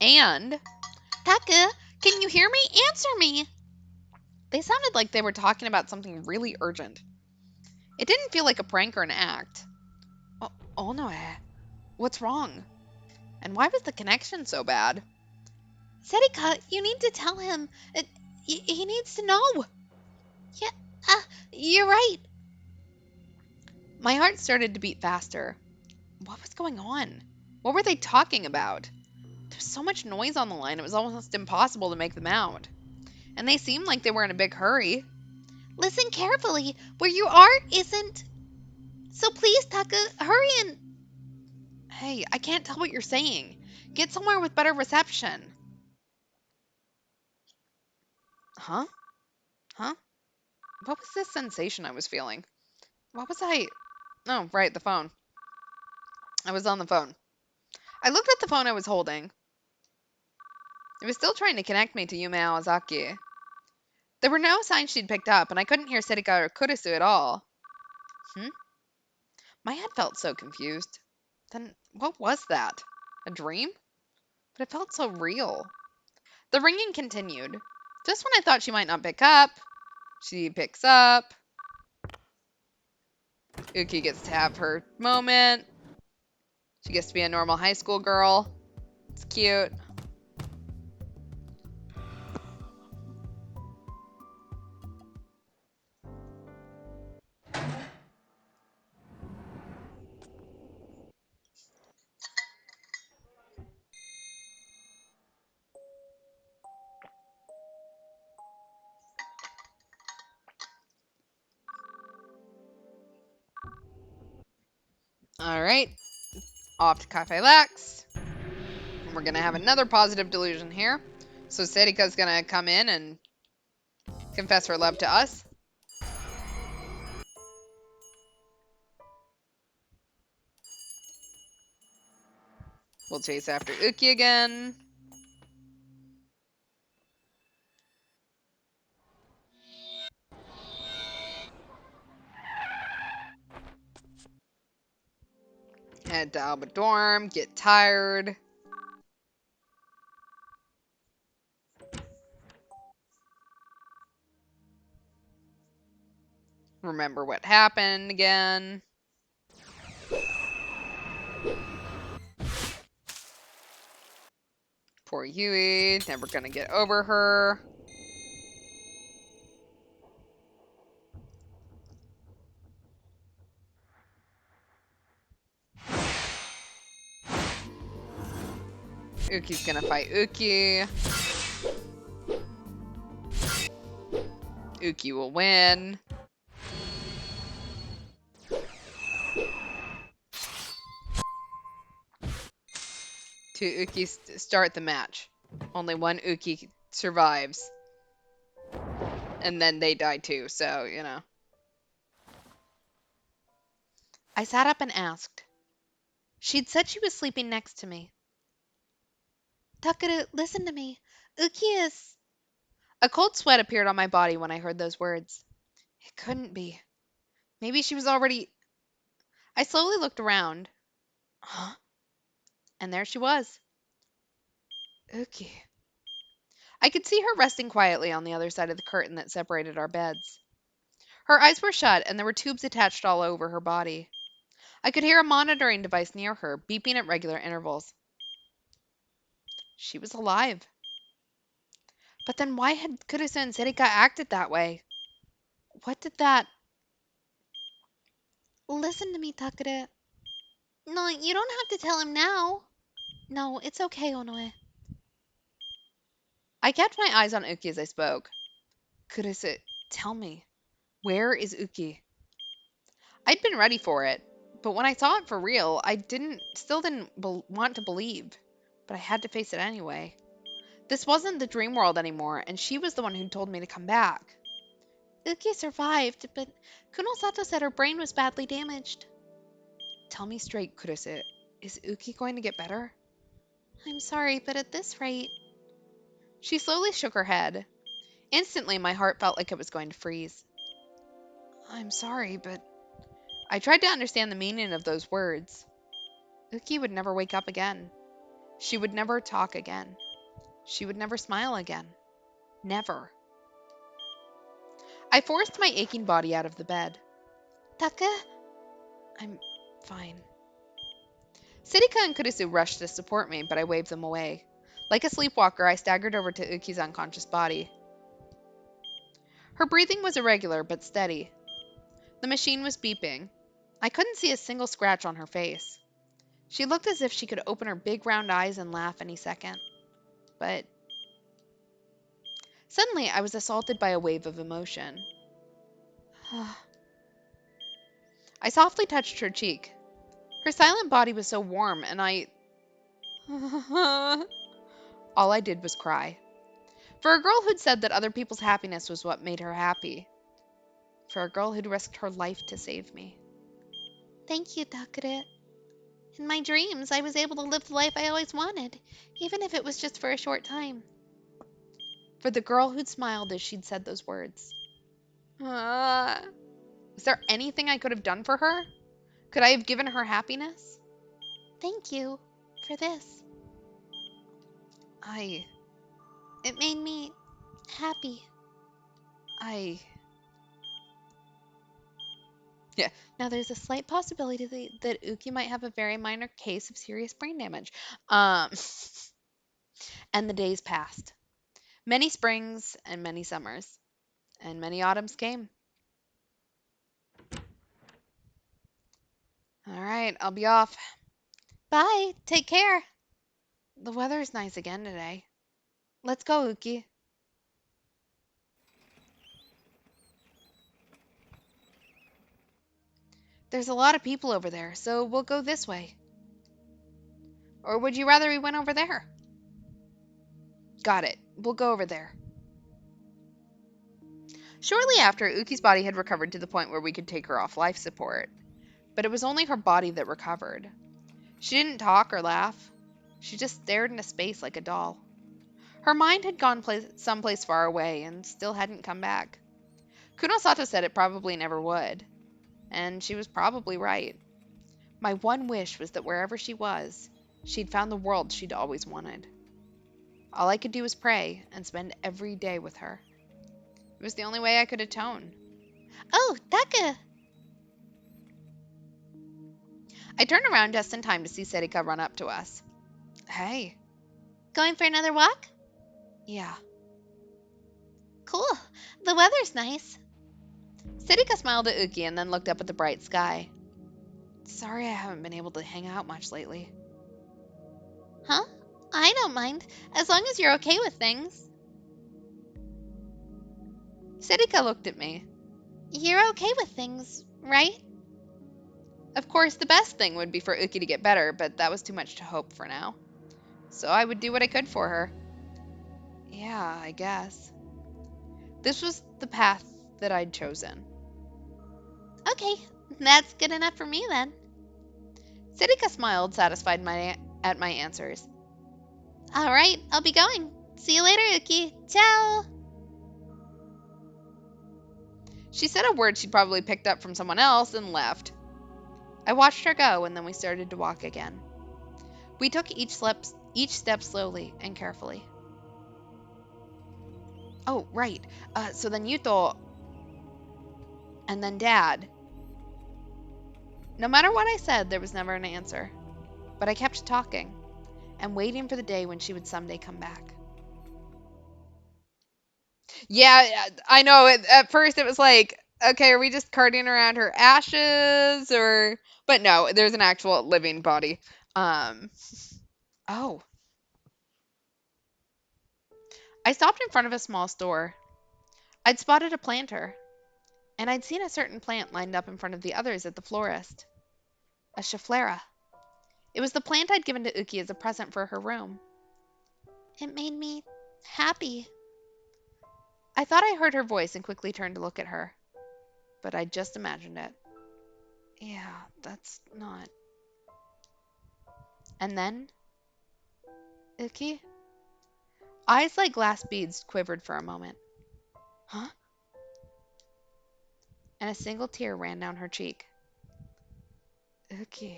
Speaker 1: And
Speaker 2: Taka, can you hear me? Answer me.
Speaker 1: they sounded like they were talking about something really urgent. It didn't feel like a prank or an act. Oh no, what's wrong? And why was the connection so bad?
Speaker 2: Serika, you need to tell him. He needs to know. Yeah, you're right.
Speaker 1: My heart started to beat faster. What was going on? What were they talking about? There was so much noise on the line, it was almost impossible to make them out. And they seemed like they were in a big hurry.
Speaker 2: Listen carefully. Where you are isn't. So please, Taka, hurry and.
Speaker 1: Hey, I can't tell what you're saying. Get somewhere with better reception. Huh? Huh? What was this sensation I was feeling? What was I? Oh, right, the phone. I was on the phone. I looked at the phone I was holding. It was still trying to connect me to Yume Awazaki. There were no signs she'd picked up, and I couldn't hear Serika or Kurisu at all. My head felt so confused. Then what was that? A dream? But it felt so real. The ringing continued. Just when I thought she might not pick up, she picks up. Uki gets to have her moment. She gets to be a normal high school girl. It's cute. Alright. Off to Cafe Lex. And we're going to have another positive delusion here. So Serika's going to come in and confess her love to us. We'll chase after Uki again. Head to Alba Dorm, get tired. Remember what happened again. Poor Yui, never gonna get over her. Uki's gonna fight Uki. Uki will win. Two Uki start the match. Only one Uki survives. And then they die too, so, you know. I sat up and asked. She'd said she was sleeping next to me.
Speaker 2: Takuru, listen to me. Uki is.
Speaker 1: A cold sweat appeared on my body when I heard those words. It couldn't be. Maybe she was already. I slowly looked around. Huh? And there she was. Uki. I could see her resting quietly on the other side of the curtain that separated our beds. Her eyes were shut, and there were tubes attached all over her body. I could hear a monitoring device near her, beeping at regular intervals. She was alive. But then why had Kurisu and Serika acted that way? What did that...
Speaker 2: Listen to me, Takuru. No, you don't have to tell him now. No, it's okay, Onoe.
Speaker 1: I kept my eyes on Uki as I spoke. Kurisu, tell me, where is Uki? I'd been ready for it, but when I saw it for real, I still didn't want to believe. But I had to face it anyway. This wasn't the dream world anymore, and she was the one who told me to come back.
Speaker 2: Uki survived, but Kunosato said her brain was badly damaged.
Speaker 1: Tell me straight, Kurisu. Is Uki going to get better?
Speaker 2: I'm sorry, but at this rate...
Speaker 1: She slowly shook her head. Instantly, my heart felt like it was going to freeze. I'm sorry, but I tried to understand the meaning of those words. Uki would never wake up again. She would never talk again. She would never smile again. Never. I forced my aching body out of the bed.
Speaker 2: Taka?
Speaker 1: I'm fine. Siddhika and Kurisu rushed to support me, but I waved them away. Like a sleepwalker, I staggered over to Uki's unconscious body. Her breathing was irregular but steady. The machine was beeping. I couldn't see a single scratch on her face. She looked as if she could open her big round eyes and laugh any second. But suddenly I was assaulted by a wave of emotion. I softly touched her cheek. Her silent body was so warm, and all I did was cry. For a girl who'd said that other people's happiness was what made her happy. For a girl who'd risked her life to save me.
Speaker 2: Thank you, Takare. In my dreams, I was able to live the life I always wanted, even if it was just for a short time.
Speaker 1: For the girl who'd smiled as she'd said those words. Was there anything I could have done for her? Could I have given her happiness?
Speaker 2: Thank you for this. It made me happy.
Speaker 1: Yeah. Now, there's a slight possibility that Uki might have a very minor case of serious brain damage. And the days passed. Many springs and many summers. And many autumns came. All right, I'll be off.
Speaker 2: Bye. Take care.
Speaker 1: The weather is nice again today. Let's go, Uki. There's a lot of people over there, so we'll go this way. Or would you rather we went over there? Got it. We'll go over there. Shortly after, Uki's body had recovered to the point where we could take her off life support. But it was only her body that recovered. She didn't talk or laugh. She just stared into space like a doll. Her mind had gone someplace far away and still hadn't come back. Kunosato said it probably never would. And she was probably right. My one wish was that wherever she was, she'd found the world she'd always wanted. All I could do was pray and spend every day with her. It was the only way I could atone.
Speaker 2: Oh, Taka!
Speaker 1: I turned around just in time to see Serika run up to us. Hey.
Speaker 2: Going for another walk?
Speaker 1: Yeah.
Speaker 2: Cool. The weather's nice.
Speaker 1: Serika smiled at Uki and then looked up at the bright sky. Sorry I haven't been able to hang out much lately.
Speaker 2: Huh? I don't mind, as long as you're okay with things.
Speaker 1: Serika looked at me.
Speaker 2: You're okay with things, right?
Speaker 1: Of course, the best thing would be for Uki to get better, but that was too much to hope for now. So I would do what I could for her. Yeah, I guess. This was the path that I'd chosen.
Speaker 2: Okay, that's good enough for me then.
Speaker 1: Serika smiled, satisfied at my answers.
Speaker 2: All right, I'll be going. See you later, Uki. Ciao!
Speaker 1: She said a word she'd probably picked up from someone else and left. I watched her go, and then we started to walk again. We took each step slowly and carefully. Oh, right. So then Yuto, and then Dad. No matter what I said, there was never an answer. But I kept talking and waiting for the day when she would someday come back. Yeah, I know. At first it was like, okay, are we just carting around her ashes or... But no, there's an actual living body. Oh. I stopped in front of a small store. I'd spotted a planter, and I'd seen a certain plant lined up in front of the others at the florist. A Schefflera. It was the plant I'd given to Uki as a present for her room.
Speaker 2: It made me happy.
Speaker 1: I thought I heard her voice and quickly turned to look at her. But I'd just imagined it. Yeah, that's not... And then... Uki? Eyes like glass beads quivered for a moment. Huh? And a single tear ran down her cheek. Uki.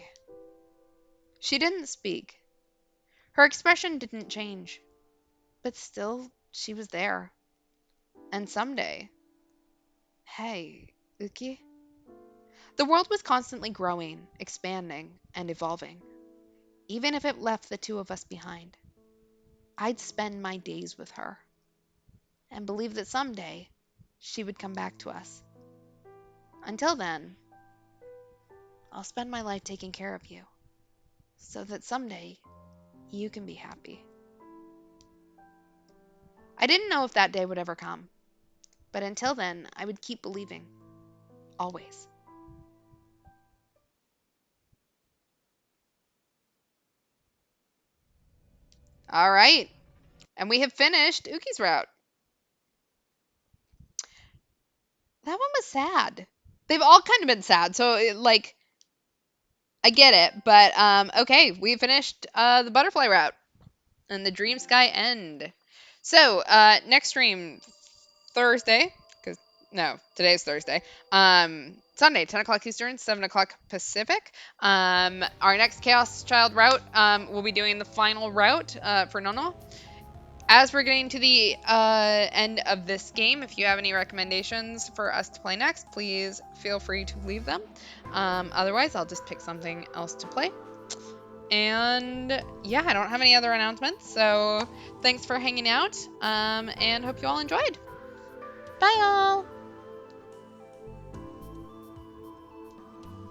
Speaker 1: She didn't speak. Her expression didn't change. But still, she was there. And someday... Hey, Uki? The world was constantly growing, expanding, and evolving. Even if it left the two of us behind, I'd spend my days with her and believe that someday she would come back to us. Until then, I'll spend my life taking care of you so that someday you can be happy. I didn't know if that day would ever come, but until then, I would keep believing. Always. All right. And we have finished Uki's route. That one was sad. They've all kind of been sad. So, I get it. But, okay. We finished the butterfly route and the Dream Sky End. So, next stream, Thursday. No, today's Thursday. Sunday, 10 o'clock Eastern, 7 o'clock Pacific. Our next Chaos Child route, we'll be doing the final route for Nono. As we're getting to the end of this game, if you have any recommendations for us to play next, please feel free to leave them. Otherwise, I'll just pick something else to play. And yeah, I don't have any other announcements, so thanks for hanging out, and hope you all enjoyed. Bye, all!